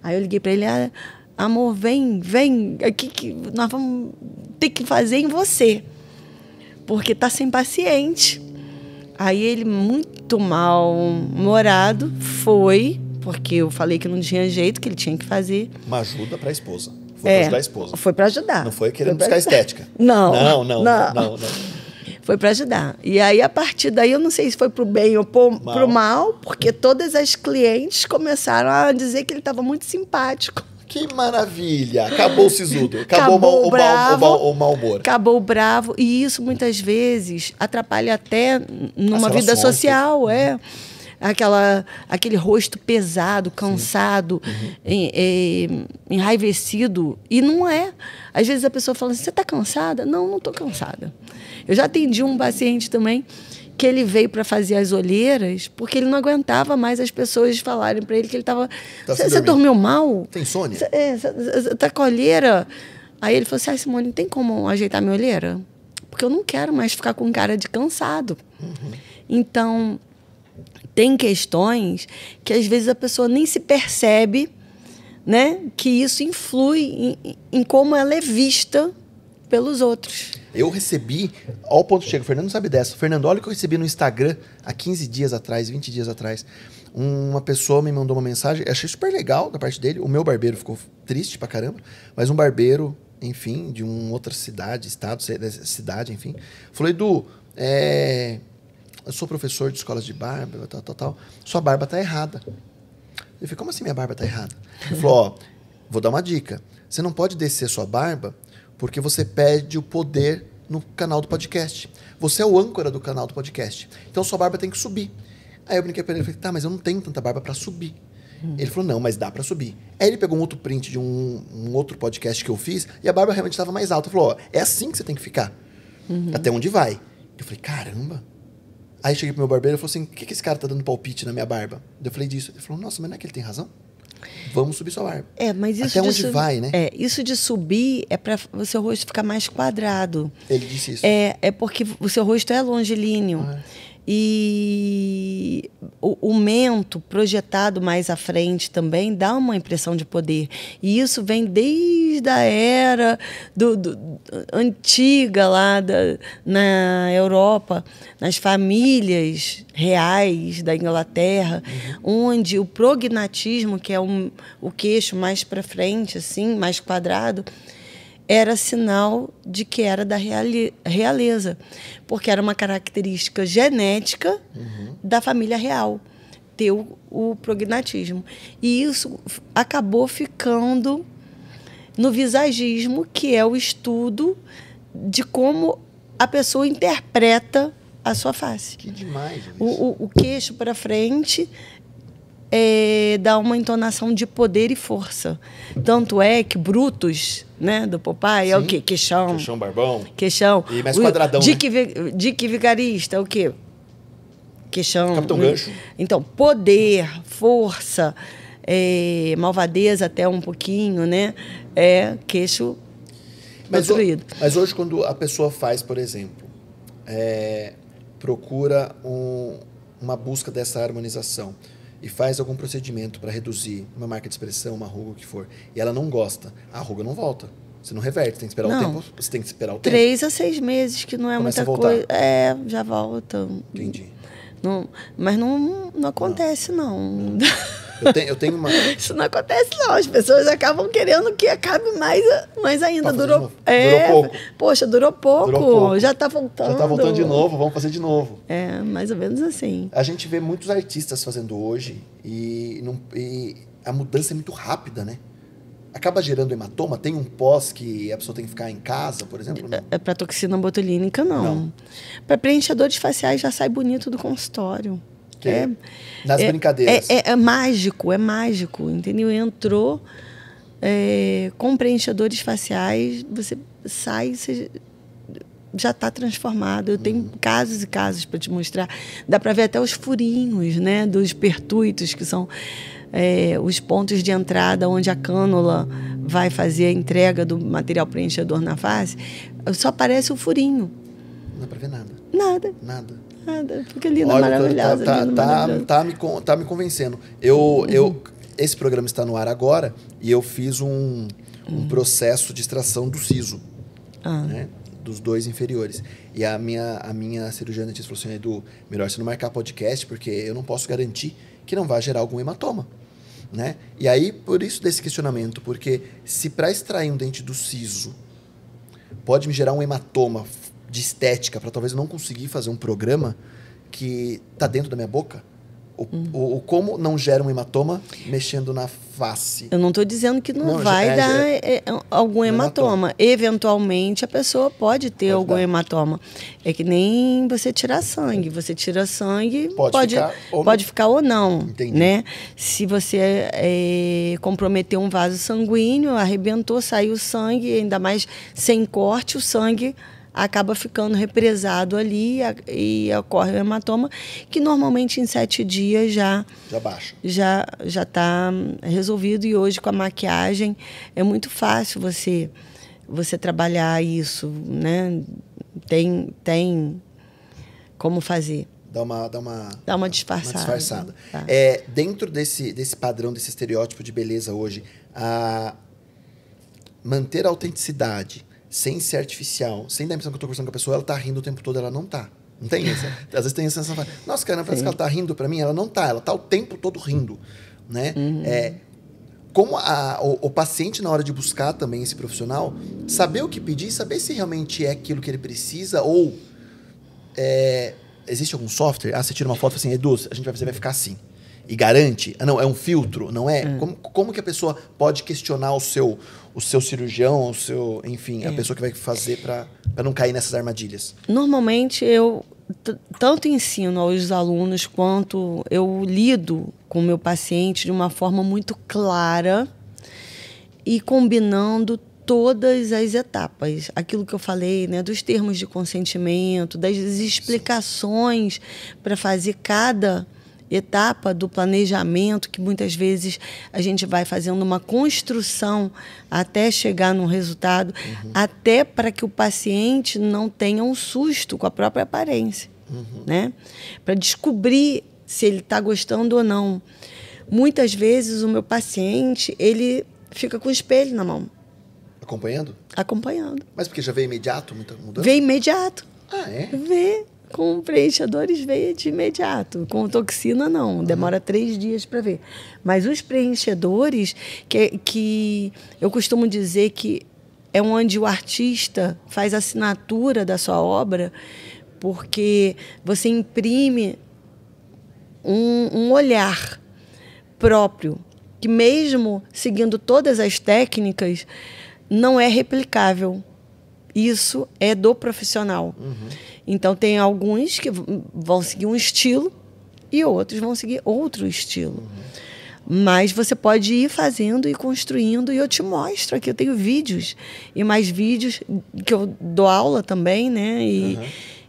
Aí eu liguei para ele: amor, vem aqui que nós vamos ter que fazer em você, porque tá sem paciente. Aí ele, muito mal-humorado, foi, porque eu falei que não tinha jeito, que ele tinha que fazer. Uma ajuda para a esposa. Foi para ajudar a esposa. Foi para ajudar. Não foi querendo buscar estética. Não. Foi para ajudar. E aí, a partir daí, eu não sei se foi para o bem ou para o mal, porque todas as clientes começaram a dizer que ele estava muito simpático. Que maravilha! Acabou o sisudo. Acabou o mau humor. Acabou o bravo. E isso, muitas vezes, atrapalha até numa vida social. Aquele rosto pesado, cansado, enraivecido. E não é. Às vezes a pessoa fala assim: você está cansada? Não estou cansada. Eu já atendi um paciente também que ele veio para fazer as olheiras porque ele não aguentava mais as pessoas falarem para ele que ele estava... Você dormiu mal? Tem insônia? Você está com a olheira? Aí ele falou assim: Simone, tem como ajeitar minha olheira? Porque eu não quero mais ficar com cara de cansado. Então, tem questões que às vezes a pessoa nem se percebe, né, que isso influi em como ela é vista pelos outros. Eu recebi, ao ponto chega, o Fernando sabe dessa. Fernando, olha o que eu recebi no Instagram há 15 dias atrás, 20 dias atrás. Uma pessoa me mandou uma mensagem, achei super legal da parte dele. O meu barbeiro ficou triste pra caramba, mas um barbeiro, enfim, de uma outra cidade, estado, cidade, enfim, falou: Edu, eu sou professor de escolas de barba, tal. Sua barba tá errada. Eu falei: como assim minha barba tá errada? Ele falou: vou dar uma dica. Você não pode descer sua barba porque você perde o poder no canal do podcast. Você é o âncora do canal do podcast. Então sua barba tem que subir. Aí eu brinquei pra ele e falei: tá, mas eu não tenho tanta barba para subir. Ele falou: não, mas dá para subir. Aí ele pegou um outro print de um outro podcast que eu fiz e a barba realmente estava mais alta. Ele falou: é assim que você tem que ficar. Até onde vai. Eu falei: caramba. Aí cheguei pro meu barbeiro e falou assim: o que esse cara tá dando palpite na minha barba? Eu falei disso. Ele falou: nossa, mas não é que ele tem razão? Vamos subir sua barba. Mas isso até onde vai, né? Isso de subir é para o seu rosto ficar mais quadrado. Ele disse isso. É porque o seu rosto é longilíneo. E o mento projetado mais à frente também dá uma impressão de poder. E isso vem desde a era antiga lá na Europa, nas famílias reais da Inglaterra, onde o prognatismo, que é o queixo mais para frente, assim, mais quadrado, era sinal de que era da realeza, porque era uma característica genética da família real, ter o prognatismo. E isso acabou ficando no visagismo, que é o estudo de como a pessoa interpreta a sua face. Que demais. O queixo para frente dá uma entonação de poder e força. Tanto é que Brutus, né, do Popeye, é o quê? Queixão. Queixão, barbão. Queixão. E mais quadradão, Dick Vigarista, é o quê? Queixão. Capitão Gancho. Então, poder, força, malvadeza até um pouquinho, né? Queixo construído. Mas hoje, quando a pessoa faz, por exemplo, procura uma busca dessa harmonização e faz algum procedimento para reduzir uma marca de expressão, uma ruga, o que for, e ela não gosta, a ruga não volta. Você não reverte, tem que esperar o tempo. Você tem que esperar o tempo. 3 a 6 meses, que não é Começa muita coisa. Já volta. Entendi. Não, mas não acontece, não. Eu tenho uma... Isso não acontece, não. As pessoas acabam querendo que acabe mais ainda. Durou pouco. Poxa, durou pouco. Já está voltando. Já está voltando de novo, vamos fazer de novo. Mais ou menos assim. A gente vê muitos artistas fazendo hoje e a mudança é muito rápida, né? Acaba gerando hematoma? Tem um pós que a pessoa tem que ficar em casa, por exemplo? Para toxina botulínica, não. Para preenchedores faciais já sai bonito do consultório. Nas brincadeiras. É mágico, entendeu? Entrou com preenchedores faciais, você sai, você já está transformado. Eu tenho casos e casos para te mostrar. Dá para ver até os furinhos, né, dos pertuitos, que são os pontos de entrada onde a cânula vai fazer a entrega do material preenchedor na face. Só aparece o furinho. Não dá para ver nada. Nada. Fica linda, maravilhosa. Tá me convencendo. Esse programa está no ar agora e eu fiz um processo de extração do siso, né, dos 2 inferiores. E a minha cirurgiã dentista falou assim: Edu, melhor você não marcar podcast, porque eu não posso garantir que não vai gerar algum hematoma, né? E aí, por isso desse questionamento, porque se para extrair um dente do siso pode me gerar um hematoma de estética, para talvez eu não conseguir fazer um programa que está dentro da minha boca, como não gera um hematoma mexendo na face. Eu não estou dizendo que não vai dar algum hematoma. Eventualmente, a pessoa pode ter algum hematoma. É que nem você tirar sangue. Você tira sangue, pode ficar ou não. Entendi. Né? Se você comprometer um vaso sanguíneo, arrebentou, saiu sangue, ainda mais sem corte, o sangue acaba ficando represado ali e ocorre o hematoma, que normalmente em 7 dias já baixa. Já está resolvido. E hoje com a maquiagem é muito fácil você trabalhar isso, né? Tem como fazer. Dá uma disfarçada. Tá. Dentro desse padrão, desse estereótipo de beleza hoje, manter a autenticidade sem ser artificial, sem dar a impressão que eu estou conversando com a pessoa, ela está rindo o tempo todo, ela não está. Não tem isso? Às vezes tem a sensação, nossa, cara, parece que ela está rindo para mim, ela não está, ela está o tempo todo rindo, né? Como o paciente, na hora de buscar também esse profissional, saber o que pedir, saber se realmente é aquilo que ele precisa, ou existe algum software? Você tira uma foto e fala assim, Edu, a gente vai ficar assim. E garante? Não, é um filtro, não é? Como que a pessoa pode questionar o seu cirurgião, a pessoa que vai fazer para não cair nessas armadilhas? Normalmente, eu tanto ensino aos alunos quanto eu lido com o meu paciente de uma forma muito clara e combinando todas as etapas. Aquilo que eu falei, né, dos termos de consentimento, das explicações para fazer cada etapa do planejamento, que muitas vezes a gente vai fazendo uma construção até chegar num resultado, até para que o paciente não tenha um susto com a própria aparência, né? Para descobrir se ele está gostando ou não. Muitas vezes o meu paciente, ele fica com o espelho na mão. Acompanhando? Acompanhando. Mas porque já veio imediato, muita mudança? Veio imediato. Vê. Com preenchedores veio de imediato. Com toxina, não. Demora 3 dias para ver. Mas os preenchedores, que eu costumo dizer que é onde o artista faz a assinatura da sua obra, porque você imprime um olhar próprio, que mesmo seguindo todas as técnicas, não é replicável. Isso é do profissional. Então, tem alguns que vão seguir um estilo e outros vão seguir outro estilo. Mas você pode ir fazendo e construindo, e eu te mostro aqui. Eu tenho vídeos e mais vídeos, que eu dou aula também, né?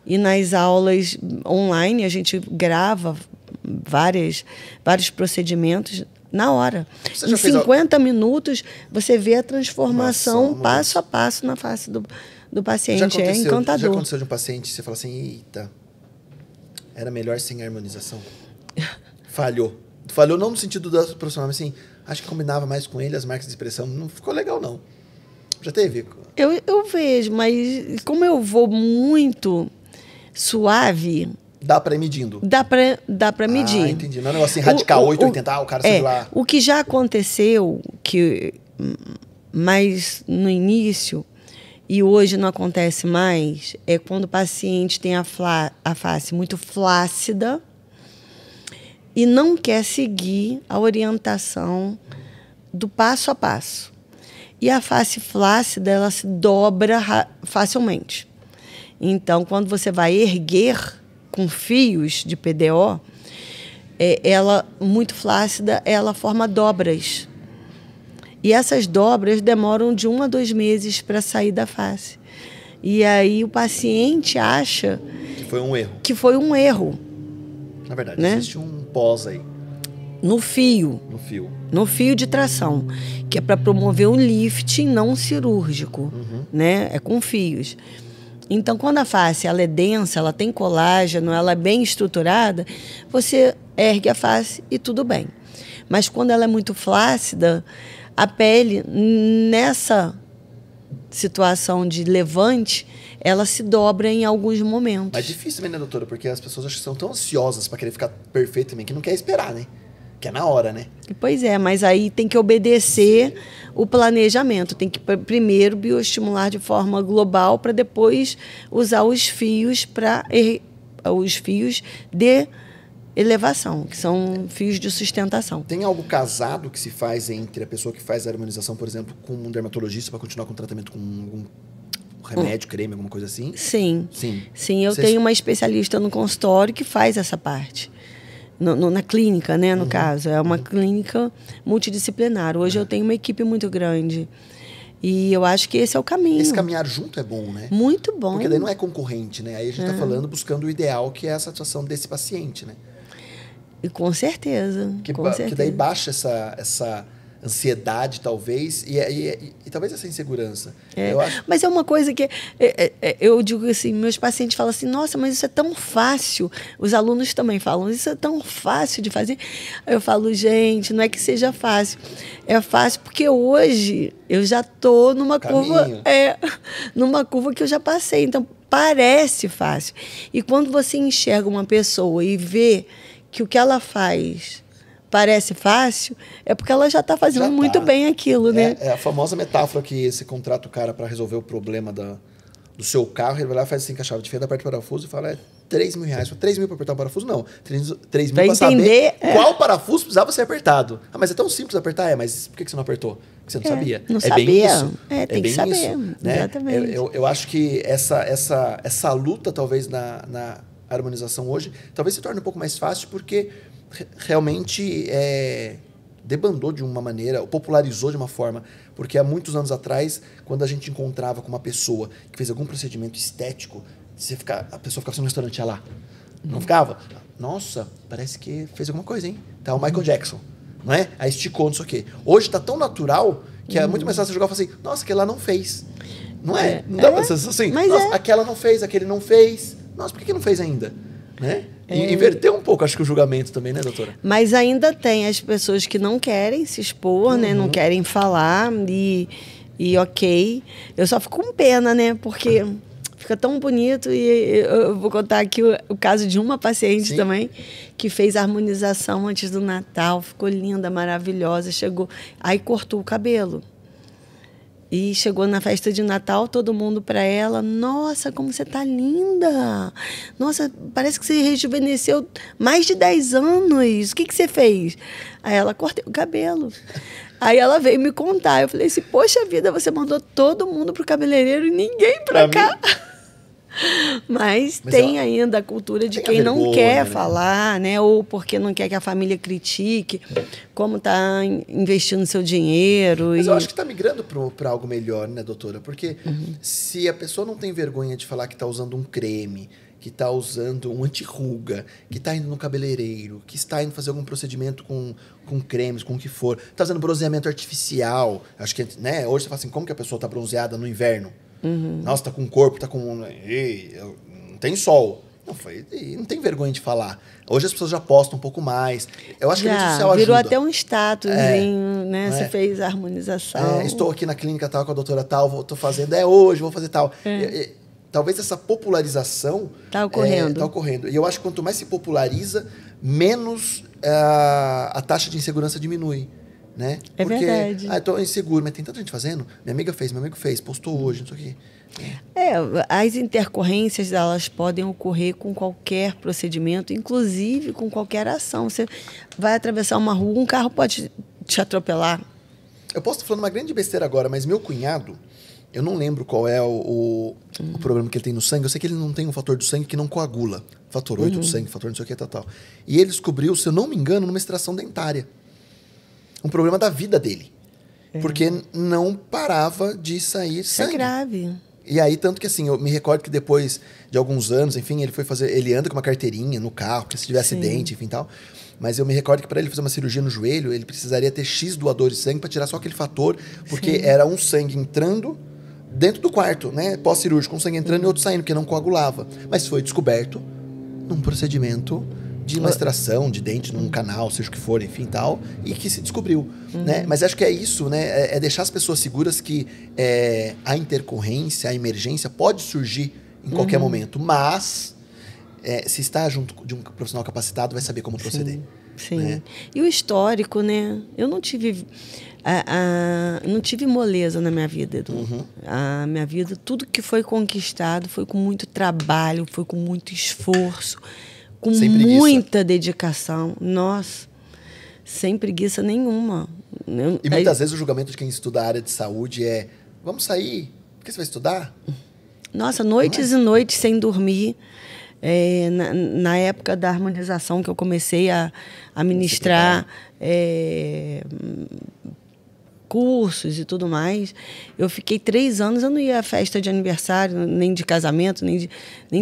E nas aulas online a gente grava vários procedimentos na hora. Em 50 minutos, você vê a transformação passo a passo na face do paciente. É encantador. Já aconteceu de um paciente, você fala assim, eita, era melhor sem harmonização? Falhou. Falhou não no sentido da profissional, mas assim, acho que combinava mais com ele, as marcas de expressão. Não ficou legal, não. Já teve? Eu vejo, mas como eu vou muito suave... Dá para ir medindo? Dá para medir. Entendi. Não é um negócio assim, radical, 880, o cara saiu lá... O que já aconteceu, mas no início, e hoje não acontece mais, é quando o paciente tem a face muito flácida e não quer seguir a orientação do passo a passo. E a face flácida, ela se dobra facilmente. Então, quando você vai erguer com fios de PDO, ela, muito flácida, ela forma dobras. E essas dobras demoram de 1 a 2 meses para sair da face. E aí o paciente acha... Que foi um erro. Que foi um erro. Na verdade, né? Existe um pós aí. No fio. No fio de tração, que é para promover um lifting não cirúrgico, né? É com fios. Então, quando a face ela é densa, ela tem colágeno, ela é bem estruturada, você ergue a face e tudo bem. Mas quando ela é muito flácida, a pele, nessa situação de levante, ela se dobra em alguns momentos. Mas difícil também, né, doutora? Porque as pessoas acho que são tão ansiosas para querer ficar perfeito também, que não quer esperar, né? Que é na hora, né? Pois é, mas aí tem que obedecer o planejamento. Tem que primeiro bioestimular de forma global para depois usar os fios de elevação, que são fios de sustentação. Tem algo casado que se faz entre a pessoa que faz a harmonização, por exemplo, com um dermatologista para continuar com o tratamento com um remédio, creme, alguma coisa assim? Sim, eu tenho uma especialista no consultório que faz essa parte. Na clínica, né, no caso. É uma clínica multidisciplinar. Hoje eu tenho uma equipe muito grande. E eu acho que esse é o caminho. Esse caminhar junto é bom, né? Muito bom. Porque daí não é concorrente, né? Aí a gente está falando, buscando o ideal, que é a satisfação desse paciente, né? E com certeza. Que daí baixa essa ansiedade, talvez, e talvez essa insegurança. Mas é uma coisa que eu digo assim, meus pacientes falam assim, nossa, mas isso é tão fácil. Os alunos também falam, isso é tão fácil de fazer. Eu falo, gente, não é que seja fácil. É fácil porque hoje eu já estou numa curva que eu já passei. Então, parece fácil. E quando você enxerga uma pessoa e vê que o que ela faz parece fácil, é porque ela já está fazendo muito bem aquilo, né? É a famosa metáfora que você contrata o cara para resolver o problema do seu carro, ele vai lá e faz assim com a chave de fenda, aperta o parafuso e fala, R$3 mil. 3 mil para apertar o parafuso? Não. 3 mil para saber qual parafuso precisava ser apertado. Ah, mas é tão simples apertar? Mas por que você não apertou? Porque você não sabia. Não sabia. Bem isso. Tem que saber. Isso, né? Exatamente. Eu acho que essa luta, talvez, na harmonização hoje, talvez se torne um pouco mais fácil, porque realmente debandou de uma maneira, popularizou de uma forma, porque há muitos anos atrás, quando a gente encontrava com uma pessoa que fez algum procedimento estético, a pessoa ficava no restaurante, ia lá. Não ficava? Nossa, parece que fez alguma coisa, hein? Tá o Michael Jackson, não é? Aí esticou, não sei o quê. Hoje tá tão natural que é muito mais fácil você jogar e falar assim, nossa, aquele lá não fez. Não é? Não dá pra ser assim, nossa, aquela não fez, aquele não fez. Nossa, por que não fez ainda? Né? Inverteu um pouco, acho que o julgamento também, né, doutora? Mas ainda tem as pessoas que não querem se expor, né? Não querem falar e ok. Eu só fico com pena, né? Porque fica tão bonito e eu vou contar aqui o caso de uma paciente também que fez harmonização antes do Natal, ficou linda, maravilhosa, chegou, aí cortou o cabelo. E chegou na festa de Natal, todo mundo para ela, nossa, como você tá linda! Nossa, parece que você rejuvenesceu mais de 10 anos. O que você fez? Aí ela, cortei o cabelo. Aí ela veio me contar. Eu falei assim, poxa vida, você mandou todo mundo pro cabeleireiro e ninguém para cá. Mas tem ainda a cultura de quem não quer falar, né? Ou porque não quer que a família critique como está investindo seu dinheiro. Mas eu acho que está migrando para algo melhor, né, doutora? Porque se a pessoa não tem vergonha de falar que está usando um creme, que está usando um anti-ruga, que está indo no cabeleireiro, que está indo fazer algum procedimento com cremes, com o que for, está fazendo bronzeamento artificial. Acho que, né, hoje você fala assim, como que a pessoa está bronzeada no inverno? Nossa, tá com corpo, tá com... não tem sol. E não tem vergonha de falar. Hoje as pessoas já postam um pouco mais. Eu acho que a rede social virou ajuda. até um statuszinho, né? Você fez a harmonização. Estou aqui na clínica tal, com a doutora tal, estou fazendo, hoje, vou fazer tal. Talvez essa popularização... Está ocorrendo. Está ocorrendo. E eu acho que quanto mais se populariza, menos a taxa de insegurança diminui. Né? Porque, verdade. Eu estou inseguro, mas tem tanta gente fazendo. Minha amiga fez, meu amigo fez, postou hoje, não sei o quê. As intercorrências, elas podem ocorrer com qualquer procedimento, inclusive com qualquer ação. Você vai atravessar uma rua, um carro pode te atropelar. Eu posso estar falando uma grande besteira agora, mas meu cunhado, eu não lembro qual é o problema que ele tem no sangue. Eu sei que ele não tem um fator do sangue que não coagula. Fator 8 do sangue, fator não sei o que, tal. E ele descobriu, se eu não me engano, numa extração dentária. Um problema da vida dele. Porque não parava de sair sangue. É grave. E aí, tanto que assim, eu me recordo que depois de alguns anos, enfim, ele anda com uma carteirinha no carro, porque se tiver acidente, enfim, tal. Mas eu me recordo que para ele fazer uma cirurgia no joelho, ele precisaria ter X doadores de sangue para tirar só aquele fator, porque era um sangue entrando dentro do quarto, né? Pós-cirúrgico, um sangue entrando e outro saindo, porque não coagulava. Mas foi descoberto num procedimento de uma extração de dente num canal, seja o que for, enfim, tal, e que se descobriu, né? Mas acho que é isso, né? É deixar as pessoas seguras que a intercorrência, a emergência pode surgir em qualquer momento, mas se está junto de um profissional capacitado, vai saber como proceder. Sim. Né? E o histórico, né? Eu não tive não tive moleza na minha vida, Edu. A minha vida, tudo que foi conquistado foi com muito trabalho, foi com muito esforço, com muita dedicação. Nossa, sem preguiça nenhuma. E muitas vezes o julgamento de quem estuda a área de saúde é: vamos sair? Por que você vai estudar? Nossa, noites e noites sem dormir. Na época da harmonização que eu comecei a ministrar cursos e tudo mais, eu fiquei 3 anos, eu não ia à festa de aniversário, nem de casamento, nem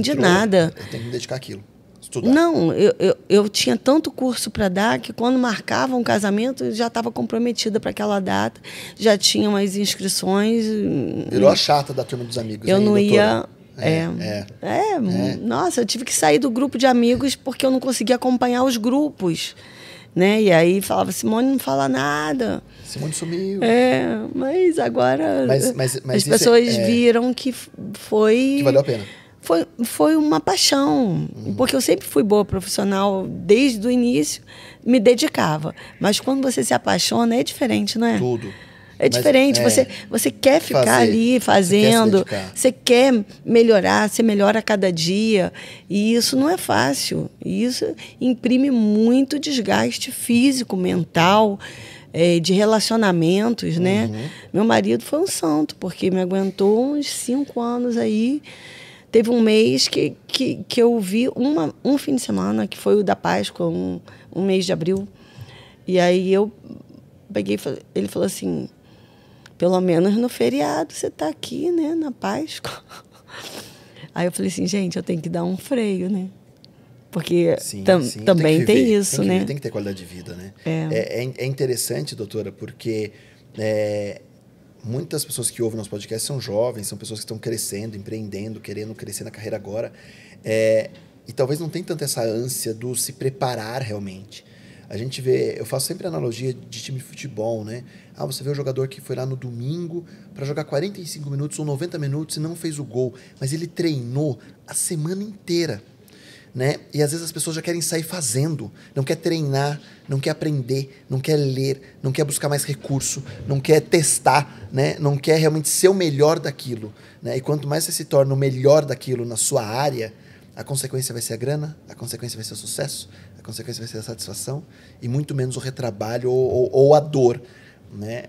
de nada. Eu tenho que me dedicar àquilo. Estudar. Não, eu tinha tanto curso para dar que quando marcava um casamento eu já estava comprometida para aquela data, já tinha umas inscrições. Virou a chata da turma dos amigos. Eu não doutora? ia. Nossa, eu tive que sair do grupo de amigos porque eu não conseguia acompanhar os grupos. Né? E aí falava: Simone não fala nada. Simone sumiu. Mas agora mas as pessoas viram que foi... Que valeu a pena. Foi uma paixão, porque eu sempre fui boa profissional, desde o início, me dedicava. Mas quando você se apaixona, é diferente, não é? Tudo. É diferente, você quer ficar ali fazendo, você quer melhorar, você melhora a cada dia. E isso não é fácil. E isso imprime muito desgaste físico, mental, de relacionamentos, né? Meu marido foi um santo, porque me aguentou uns 5 anos aí. Teve um mês que eu vi um fim de semana, que foi o da Páscoa, um mês de abril. E aí eu peguei, ele falou assim: pelo menos no feriado você está aqui, né, na Páscoa. Aí eu falei assim: gente, eu tenho que dar um freio, né? Porque também tem isso, né? Tem que ter qualidade de vida, né? É interessante, doutora, porque muitas pessoas que ouvem nosso podcast são jovens, são pessoas que estão crescendo, empreendendo, querendo crescer na carreira agora. E talvez não tenha tanta essa ânsia do se preparar realmente. A gente vê, eu faço sempre analogia de time de futebol, né? Você vê o jogador que foi lá no domingo para jogar 45 minutos ou 90 minutos e não fez o gol, mas ele treinou a semana inteira, né? E às vezes as pessoas já querem sair fazendo, não quer treinar, não quer aprender, não quer ler, não quer buscar mais recurso, não quer testar, né? Não quer realmente ser o melhor daquilo, né? E quanto mais você se torna o melhor daquilo na sua área, a consequência vai ser a grana, a consequência vai ser o sucesso, a consequência vai ser a satisfação e muito menos o retrabalho ou a dor, né?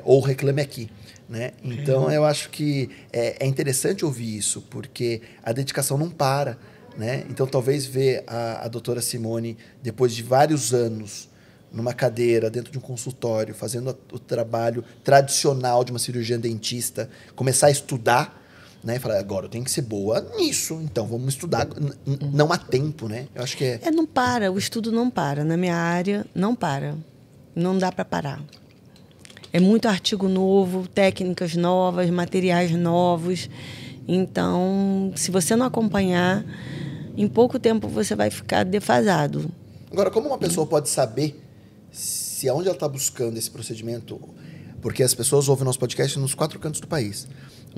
Ou o reclame aqui, né? Então eu acho que é interessante ouvir isso, porque a dedicação não para, né? Então talvez ver a doutora Simone, depois de vários anos numa cadeira, dentro de um consultório, fazendo o trabalho tradicional de uma cirurgiã dentista, começar a estudar, né? E falar: agora eu tenho que ser boa nisso, então vamos estudar. Não há tempo, né? Eu acho que não para, o estudo não para. Na minha área, não para. Não dá para parar. É muito artigo novo, técnicas novas, materiais novos. Então, se você não acompanhar, em pouco tempo você vai ficar defasado. Agora, como uma pessoa pode saber se aonde ela está buscando esse procedimento? Porque as pessoas ouvem nosso podcast nos 4 cantos do país.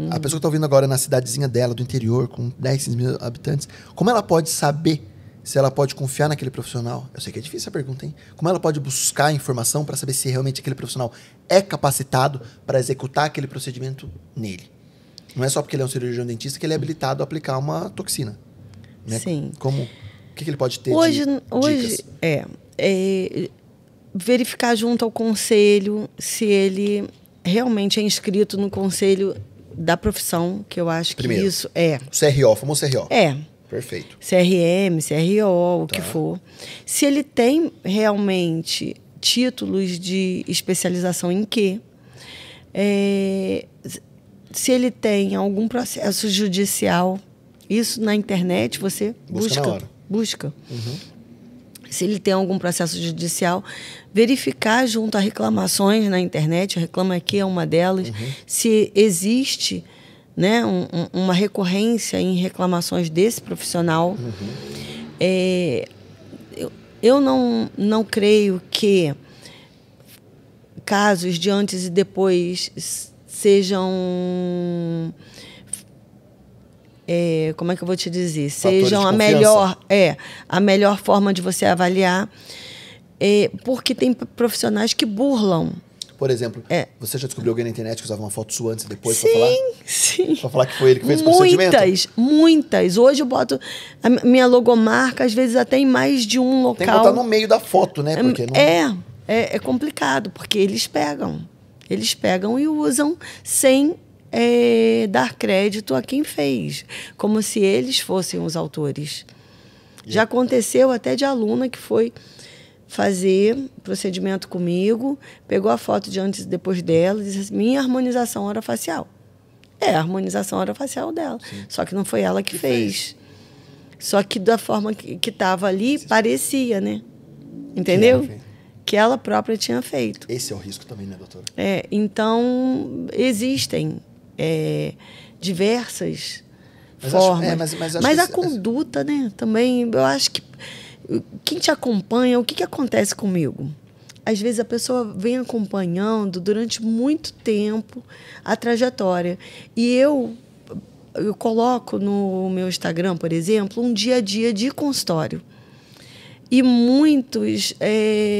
A pessoa que está ouvindo agora na cidadezinha dela, do interior, com 10, 15 mil habitantes, como ela pode saber se ela pode confiar naquele profissional? Eu sei que é difícil essa pergunta, hein? Como ela pode buscar informação para saber se realmente aquele profissional é capacitado para executar aquele procedimento nele? Não é só porque ele é um cirurgião dentista que ele é habilitado a aplicar uma toxina. Né? Sim. Como, o que ele pode ter hoje dicas? Verificar junto ao conselho se ele realmente é inscrito no conselho da profissão, que eu acho Primeiro, que isso é. O CRO, o famoso CRO. Perfeito. CRM, CRO, o que for. Se ele tem realmente títulos de especialização em quê? Se ele tem algum processo judicial, isso na internet você busca. Na hora. Busca. Se ele tem algum processo judicial, verificar junto a reclamações na internet, Reclame Aqui é uma delas, se existe, né, uma recorrência em reclamações desse profissional. Eu não creio que casos de antes e depois sejam... como é que eu vou te dizer? Sejam a melhor forma de você avaliar, porque tem profissionais que burlam. Por exemplo, você já descobriu alguém na internet que usava uma foto sua antes e depois sim, para falar? Sim. Para falar que foi ele que fez o procedimento? Muitas. Hoje eu boto a minha logomarca, às vezes até em mais de um local. Tem que botar no meio da foto, né? Porque não... É complicado, porque eles pegam. Eles pegam e usam sem... dar crédito a quem fez, como se eles fossem os autores. Já aconteceu até de aluna que foi fazer procedimento comigo, pegou a foto de antes e depois dela e disse assim, minha harmonização orofacial. A harmonização orofacial dela. Sim. Só que não foi ela que fez. Só que da forma que estava ali, parecia, né? Entendeu? Que ela própria tinha feito. Esse é o risco também, né, doutora? Então, existem diversas formas. Mas a conduta, né? Também, eu acho que quem te acompanha, o que acontece comigo? Às vezes a pessoa vem acompanhando durante muito tempo a trajetória. E eu coloco no meu Instagram, por exemplo, um dia a dia de consultório. E muitos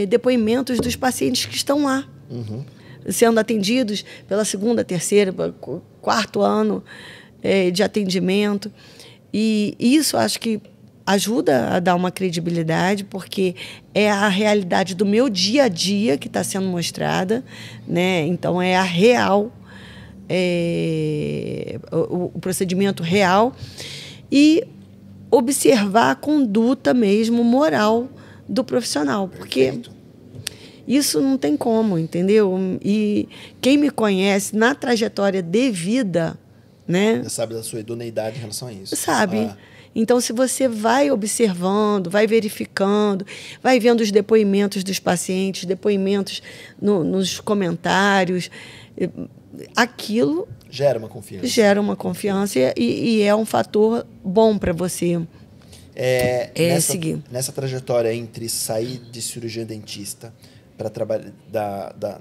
depoimentos dos pacientes que estão lá. Sendo atendidos pela 2ª, 3ª, 4º ano de atendimento. E isso acho que ajuda a dar uma credibilidade, porque é a realidade do meu dia a dia que está sendo mostrada, né? Então, é a real, o procedimento real. E observar a conduta mesmo moral do profissional. Porque... isso não tem como, entendeu? E quem me conhece na trajetória de vida, né? Já sabe da sua idoneidade em relação a isso. Sabe. Então, se você vai observando, vai verificando, vai vendo os depoimentos dos pacientes, depoimentos nos comentários, aquilo... gera uma confiança. Gera uma confiança e é um fator bom para você seguir. Nessa trajetória entre sair de cirurgia dentista... para trabalhar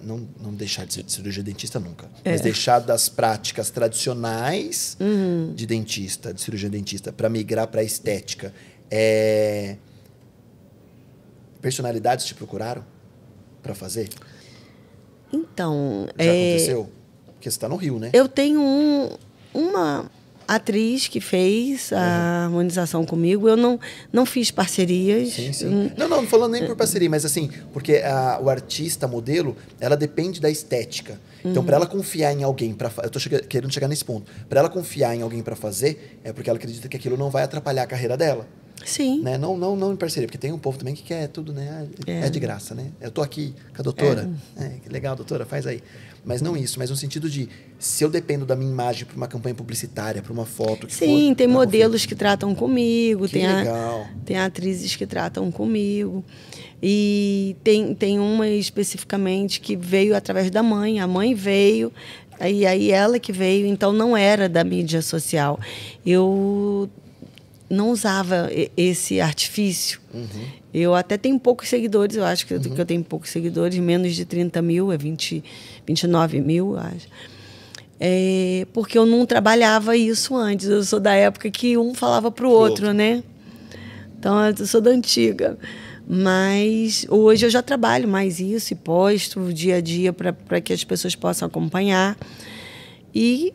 não deixar de ser de cirurgia dentista nunca, mas deixar das práticas tradicionais de dentista, de cirurgia dentista, para migrar para a estética. Personalidades te procuraram para fazer? Então... já aconteceu? Porque você está no Rio, né? Eu tenho uma atriz que fez a harmonização comigo. Eu não fiz parcerias. Sim. Não falando nem por parceria, mas assim, porque o artista, modelo, ela depende da estética. Então, para ela confiar em alguém para fazer... eu tô querendo chegar nesse ponto. Para ela confiar em alguém para fazer, é porque ela acredita que aquilo não vai atrapalhar a carreira dela. Sim. Né? Não em parceria, porque tem um povo também que quer tudo, né? É de graça, né? Eu tô aqui com a doutora. Que legal, doutora, faz aí. Mas não isso, mas no sentido de, se eu dependo da minha imagem para uma campanha publicitária, para uma foto... Sim, tem modelos que tratam comigo, legal. Tem atrizes que tratam comigo. E tem uma especificamente que veio através da mãe. A mãe veio, aí ela que veio, então não era da mídia social. Eu não usava esse artifício. Eu até tenho poucos seguidores, eu acho que eu tenho poucos seguidores, menos de 30 mil, 29 mil, acho. Porque eu não trabalhava isso antes. Eu sou da época que um falava para o outro, né? Então, eu sou da antiga. Mas hoje eu já trabalho mais isso e posto dia a dia para que as pessoas possam acompanhar. E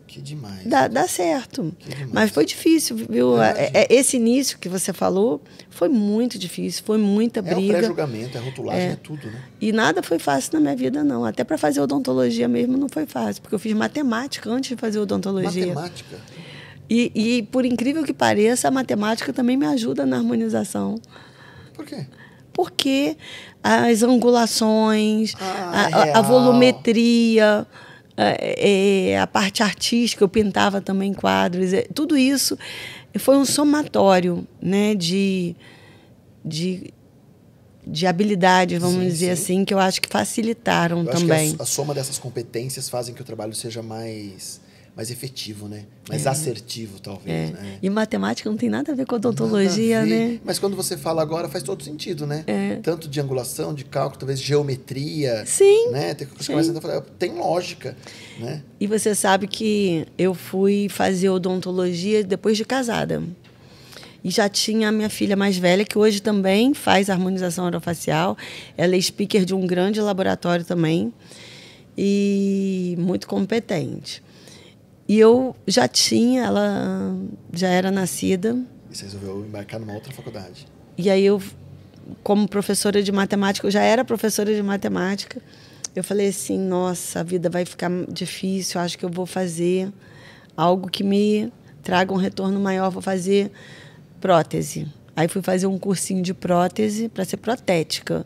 que demais. Dá certo. Mas foi difícil, viu? Esse início que você falou foi muito difícil, foi muita briga. É o pré-julgamento, é rotulagem, é tudo, né? E nada foi fácil na minha vida, não. Até para fazer odontologia mesmo não foi fácil, porque eu fiz matemática antes de fazer odontologia. Matemática? E por incrível que pareça, a matemática também me ajuda na harmonização. Por quê? Porque as angulações, a volumetria, a parte artística, eu pintava também quadros, tudo isso foi um somatório, né, de habilidades, vamos dizer assim, que eu acho que facilitaram também. Acho que a soma dessas competências fazem que o trabalho seja mais efetivo, né? Mais assertivo, talvez. Né? E matemática não tem nada a ver com odontologia, né? Mas quando você fala agora, faz todo sentido, né? Tanto de angulação, de cálculo, talvez geometria. Sim. Né? Tem lógica, né? E você sabe que eu fui fazer odontologia depois de casada. E já tinha a minha filha mais velha, que hoje também faz harmonização orofacial. Ela é speaker de um grande laboratório também. E muito competente. E eu já tinha, ela já era nascida. E você resolveu embarcar numa outra faculdade. E aí eu, como professora de matemática, eu já era professora de matemática. Eu falei assim, nossa, a vida vai ficar difícil, acho que eu vou fazer algo que me traga um retorno maior, vou fazer prótese. Aí fui fazer um cursinho de prótese para ser protética.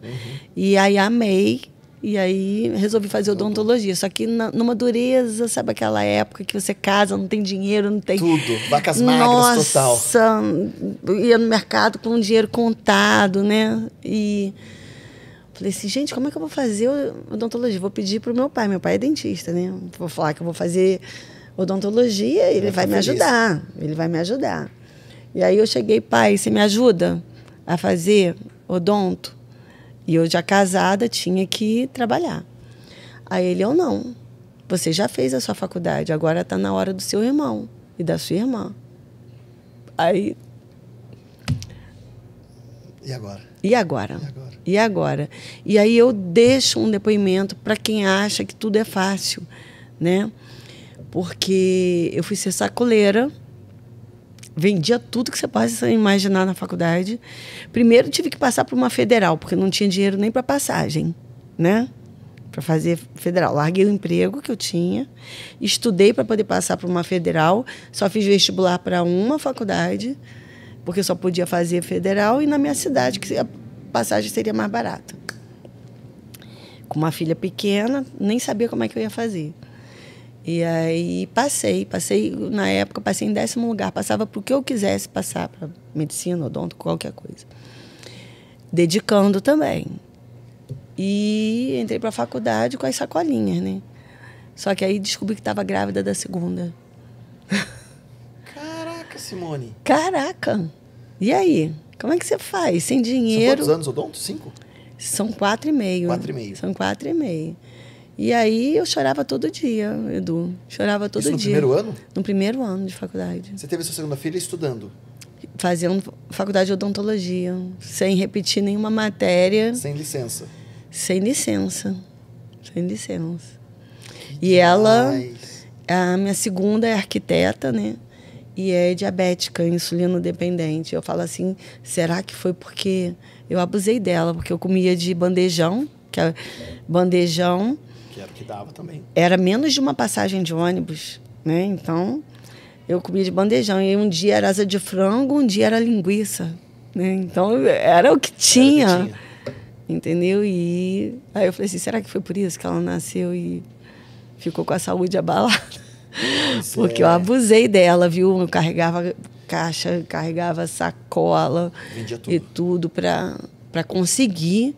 E aí amei. E aí resolvi fazer odontologia. Só que numa dureza, sabe aquela época que você casa, não tem dinheiro, não tem... Tudo, vacas magras, total. Nossa, ia no mercado com o dinheiro contado, né? E falei assim, gente, como é que eu vou fazer odontologia? Vou pedir pro meu pai é dentista, né? Vou falar que eu vou fazer odontologia, ele vai me ajudar. Ele vai me ajudar. E aí eu cheguei, pai, você me ajuda a fazer odonto? E eu já casada, tinha que trabalhar. Aí ele, eu não. Você já fez a sua faculdade, agora está na hora do seu irmão e da sua irmã. Aí... E agora? E agora? E aí eu deixo um depoimento para quem acha que tudo é fácil, né? Porque eu fui ser sacoleira, vendia tudo que você possa imaginar na faculdade. Primeiro tive que passar por uma federal, porque não tinha dinheiro nem para passagem, né? Para fazer federal. Larguei o emprego que eu tinha, estudei para poder passar por uma federal, só fiz vestibular para uma faculdade, porque só podia fazer federal, e na minha cidade, que a passagem seria mais barata. Com uma filha pequena, nem sabia como é que eu ia fazer. E aí passei, na época, passei em 10º lugar, passava para o que eu quisesse passar, para medicina, odonto, qualquer coisa. Dedicando também. E entrei para a faculdade com as sacolinhas, né? Só que aí descobri que estava grávida da segunda. Caraca, Simone. Caraca! E aí? Como é que você faz? Sem dinheiro... São quantos anos, odonto? 5? São 4,5. 4,5. São 4,5. E aí eu chorava todo dia, Edu. Chorava todo dia. Isso no primeiro ano? No primeiro ano de faculdade. Você teve a sua segunda filha estudando? Fazendo faculdade de odontologia, sem repetir nenhuma matéria. Sem licença? Sem licença. Sem licença. E ela, a minha segunda é arquiteta, né? E é diabética, insulino dependente. Eu falo assim, será que foi porque eu abusei dela? Porque eu comia de bandejão, que é bandejão... Que era o que dava também. Era menos de uma passagem de ônibus, né? Então, eu comia de bandejão. E um dia era asa de frango, um dia era linguiça, né? Então, era o que tinha. Entendeu? E aí eu falei assim, será que foi por isso que ela nasceu e ficou com a saúde abalada? Porque eu abusei dela, viu? Eu carregava caixa, carregava sacola. Vendia tudo. E tudo para conseguir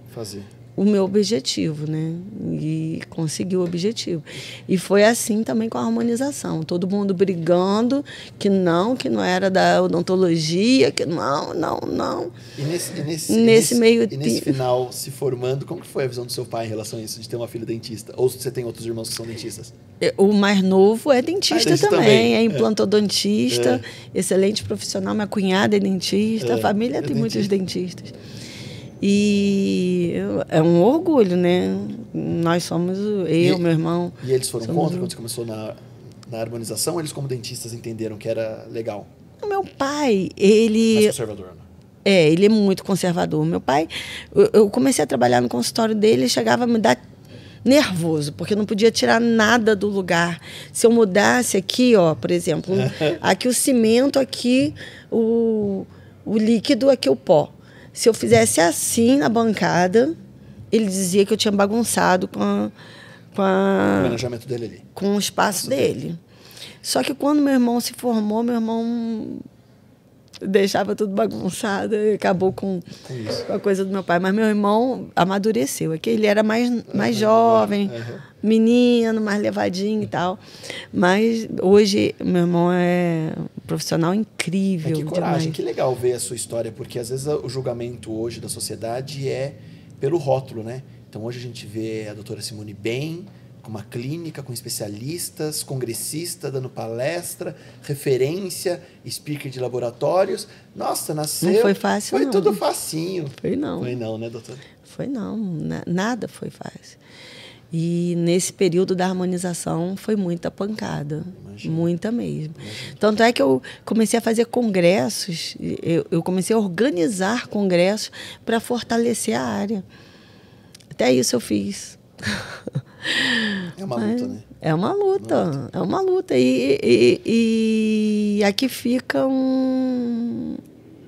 o meu objetivo, né? E consegui o objetivo. E foi assim também com a harmonização. Todo mundo brigando que não era da odontologia, que não. E nesse meio e nesse final, se formando, como que foi a visão do seu pai em relação a isso, de ter uma filha dentista? Ou você tem outros irmãos que são dentistas? O mais novo é dentista também, é implantodontista, excelente profissional. Minha cunhada é dentista, a família tem muitos dentistas. E é um orgulho, né? Nós somos, meu irmão. E eles foram contra quando você começou na harmonização? Eles, como dentistas, entenderam que era legal? O meu pai, ele... Mais conservador, né? Ele é muito conservador. Meu pai, eu comecei a trabalhar no consultório dele e chegava a me dar nervoso, porque eu não podia tirar nada do lugar. Se eu mudasse aqui, ó, por exemplo, aqui o cimento, aqui o líquido, aqui o pó. Se eu fizesse assim na bancada, ele dizia que eu tinha bagunçado com o planejamento dele ali. Com o espaço dele. Só que quando meu irmão se formou, meu irmão deixava tudo bagunçado e acabou com a coisa do meu pai. Mas meu irmão amadureceu. É que ele era mais jovem, menino, mais levadinho e tal. Mas hoje meu irmão é um profissional incrível. Que coragem, demais. Que legal ver a sua história, porque às vezes o julgamento hoje da sociedade é pelo rótulo, né? Então hoje a gente vê a doutora Simone bem, com uma clínica, com especialistas, congressista, dando palestra, referência, speaker de laboratórios. Nossa, nasceu... Não foi fácil, Foi não. tudo facinho. Foi não. Foi não, né, doutora? Foi não. Nada foi fácil. E nesse período da harmonização foi muita pancada. Imagina. Muita mesmo. Imagina. Tanto é que eu comecei a fazer congressos, eu comecei a organizar congressos para fortalecer a área. Até isso eu fiz. É uma luta, né? É uma luta. E aqui fica um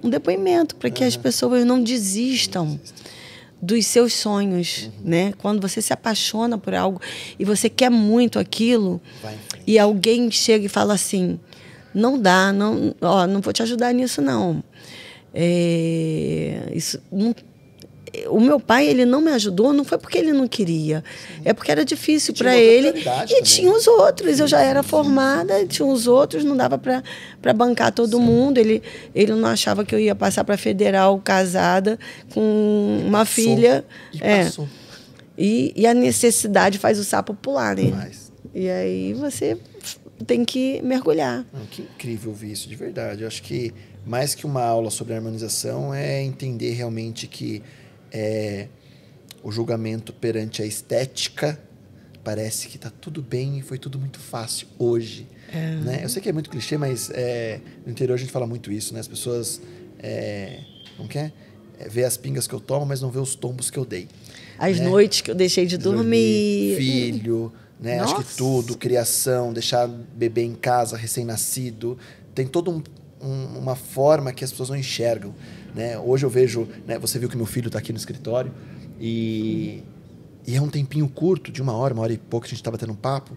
depoimento para que as pessoas não desistam dos seus sonhos, né? Quando você se apaixona por algo e você quer muito aquilo e alguém chega e fala assim, não dá, não vou te ajudar nisso, não. Isso não. O meu pai, ele não me ajudou, não foi porque ele não queria, é porque era difícil para ele. E também tinha os outros, eu já era formada, tinha os outros, não dava para bancar todo mundo. Ele não achava que eu ia passar para federal casada com uma filha. Passou. E a necessidade faz o sapo pular, né? E aí você tem que mergulhar. Que incrível ouvir isso, de verdade. Eu acho que mais que uma aula sobre harmonização é entender realmente que o julgamento perante a estética parece que está tudo bem e foi tudo muito fácil hoje. Né? Eu sei que é muito clichê, mas no interior a gente fala muito isso, né? As pessoas não quer ver as pingas que eu tomo, mas não vê os tombos que eu dei. As noites que eu deixei de dormir. Filho, né? Acho que tudo, criação, deixar bebê em casa, recém-nascido. Tem toda uma forma que as pessoas não enxergam. Né? Hoje eu vejo, né, você viu que meu filho está aqui no escritório e é um tempinho curto, de uma hora e pouco, a gente está batendo um papo,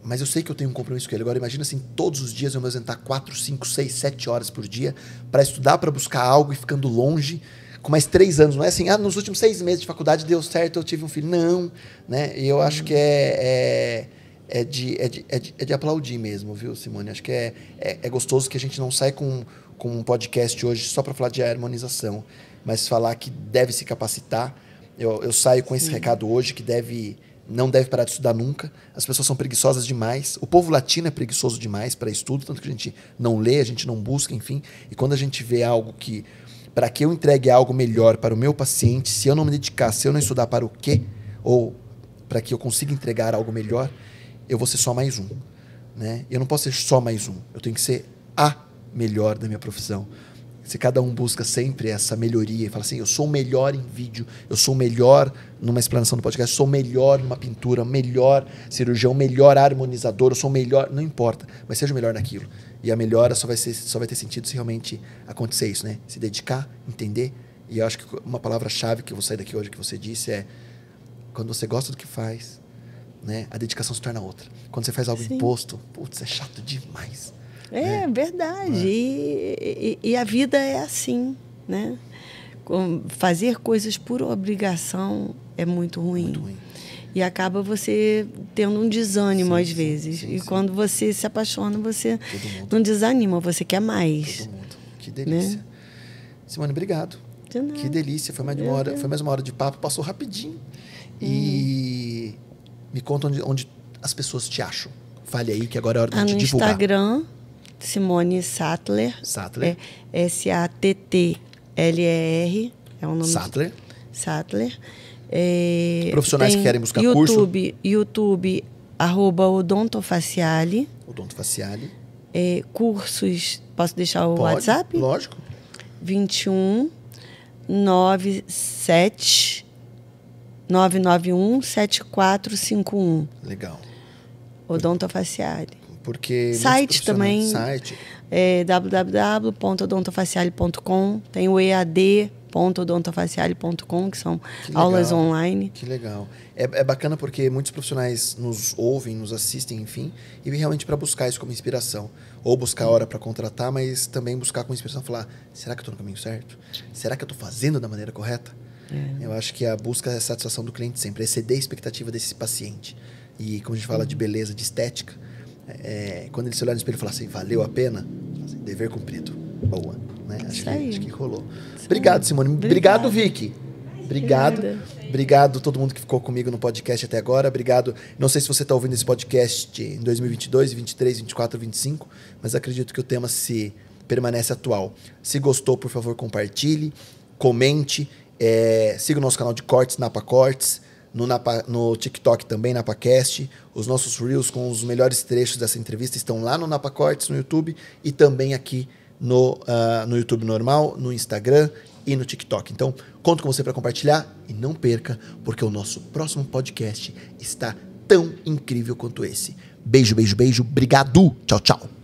mas eu sei que eu tenho um compromisso com ele. Agora imagina assim, todos os dias eu me ausentar 4, 5, 6, 7 horas por dia para estudar, para buscar algo e ficando longe, com mais 3 anos. Não é assim, nos últimos 6 meses de faculdade deu certo, eu tive um filho. Não, né? E eu acho que é de aplaudir mesmo, viu, Simone? Acho que é gostoso que a gente não sai com um podcast hoje só para falar de harmonização, mas falar que deve se capacitar. Eu saio com esse recado hoje, que não deve parar de estudar nunca. As pessoas são preguiçosas demais. O povo latino é preguiçoso demais para estudo, tanto que a gente não lê, a gente não busca, enfim. E quando a gente vê algo que, para que eu entregue algo melhor para o meu paciente, se eu não me dedicar, se eu não estudar para o quê, ou para que eu consiga entregar algo melhor, eu vou ser só mais um. Né? Eu não posso ser só mais um. Eu tenho que ser a melhor da minha profissão. Se cada um busca sempre essa melhoria e fala assim, eu sou o melhor em vídeo, eu sou o melhor numa explanação do podcast, eu sou o melhor numa pintura, melhor cirurgião, melhor harmonizador, eu sou o melhor, não importa, mas seja o melhor naquilo. E a melhora só vai ter sentido se realmente acontecer isso, né? Se dedicar, entender. E eu acho que uma palavra-chave que eu vou sair daqui hoje que você disse é, quando você gosta do que faz, né, a dedicação se torna outra. Quando você faz algo imposto, putz, é chato demais. Verdade. E a vida é assim, né? fazer coisas por obrigação é muito ruim. Muito ruim. E acaba você tendo um desânimo às vezes. Sim. Quando você se apaixona, você não desanima, você quer mais. Todo mundo. Que delícia. Né? Simone, obrigado. De nada. Que delícia. Foi mais de uma hora de papo, passou rapidinho. E me conta onde as pessoas te acham. Fale aí, que agora é hora de te divulgar. No Instagram, Simone Sattler. Sattler. Sattler. É o nome. Sattler. Sattler. Profissionais que querem buscar YouTube, @odontofaciale. Odontofaciale. Cursos, posso deixar o Pode, WhatsApp? Lógico. 21 97 991 7451. Legal. Odontofaciale. Porque site também. Site. www.odontofaciale.com. Tem o ead.odontofaciale.com, que são aulas online. Que legal. É bacana porque muitos profissionais nos ouvem, nos assistem, enfim, e vêm realmente para buscar isso como inspiração. Ou buscar a hora para contratar, mas também buscar como inspiração, falar, será que eu estou no caminho certo? Será que eu estou fazendo da maneira correta? Eu acho que a busca é a satisfação do cliente sempre, exceder a expectativa desse paciente. E como a gente fala de beleza, de estética, quando ele se olhar no espelho e falar assim, valeu a pena, assim, dever cumprido. Boa. Né? Acho que rolou. Obrigado, Simone. Obrigado, Vicky. Obrigado a todo mundo que ficou comigo no podcast até agora. Obrigado. Não sei se você está ouvindo esse podcast em 2022, 23, 24, 25, mas acredito que o tema se permanece atual. Se gostou, por favor, compartilhe, comente, siga o nosso canal de cortes, Napa Cortes, no TikTok também, NapaCast. Os nossos Reels com os melhores trechos dessa entrevista estão lá no Napa Cortes, no YouTube, e também aqui no YouTube normal, no Instagram e no TikTok. Então, conto com você para compartilhar e não perca, porque o nosso próximo podcast está tão incrível quanto esse. Beijo, beijo, beijo. Obrigado. Tchau, tchau.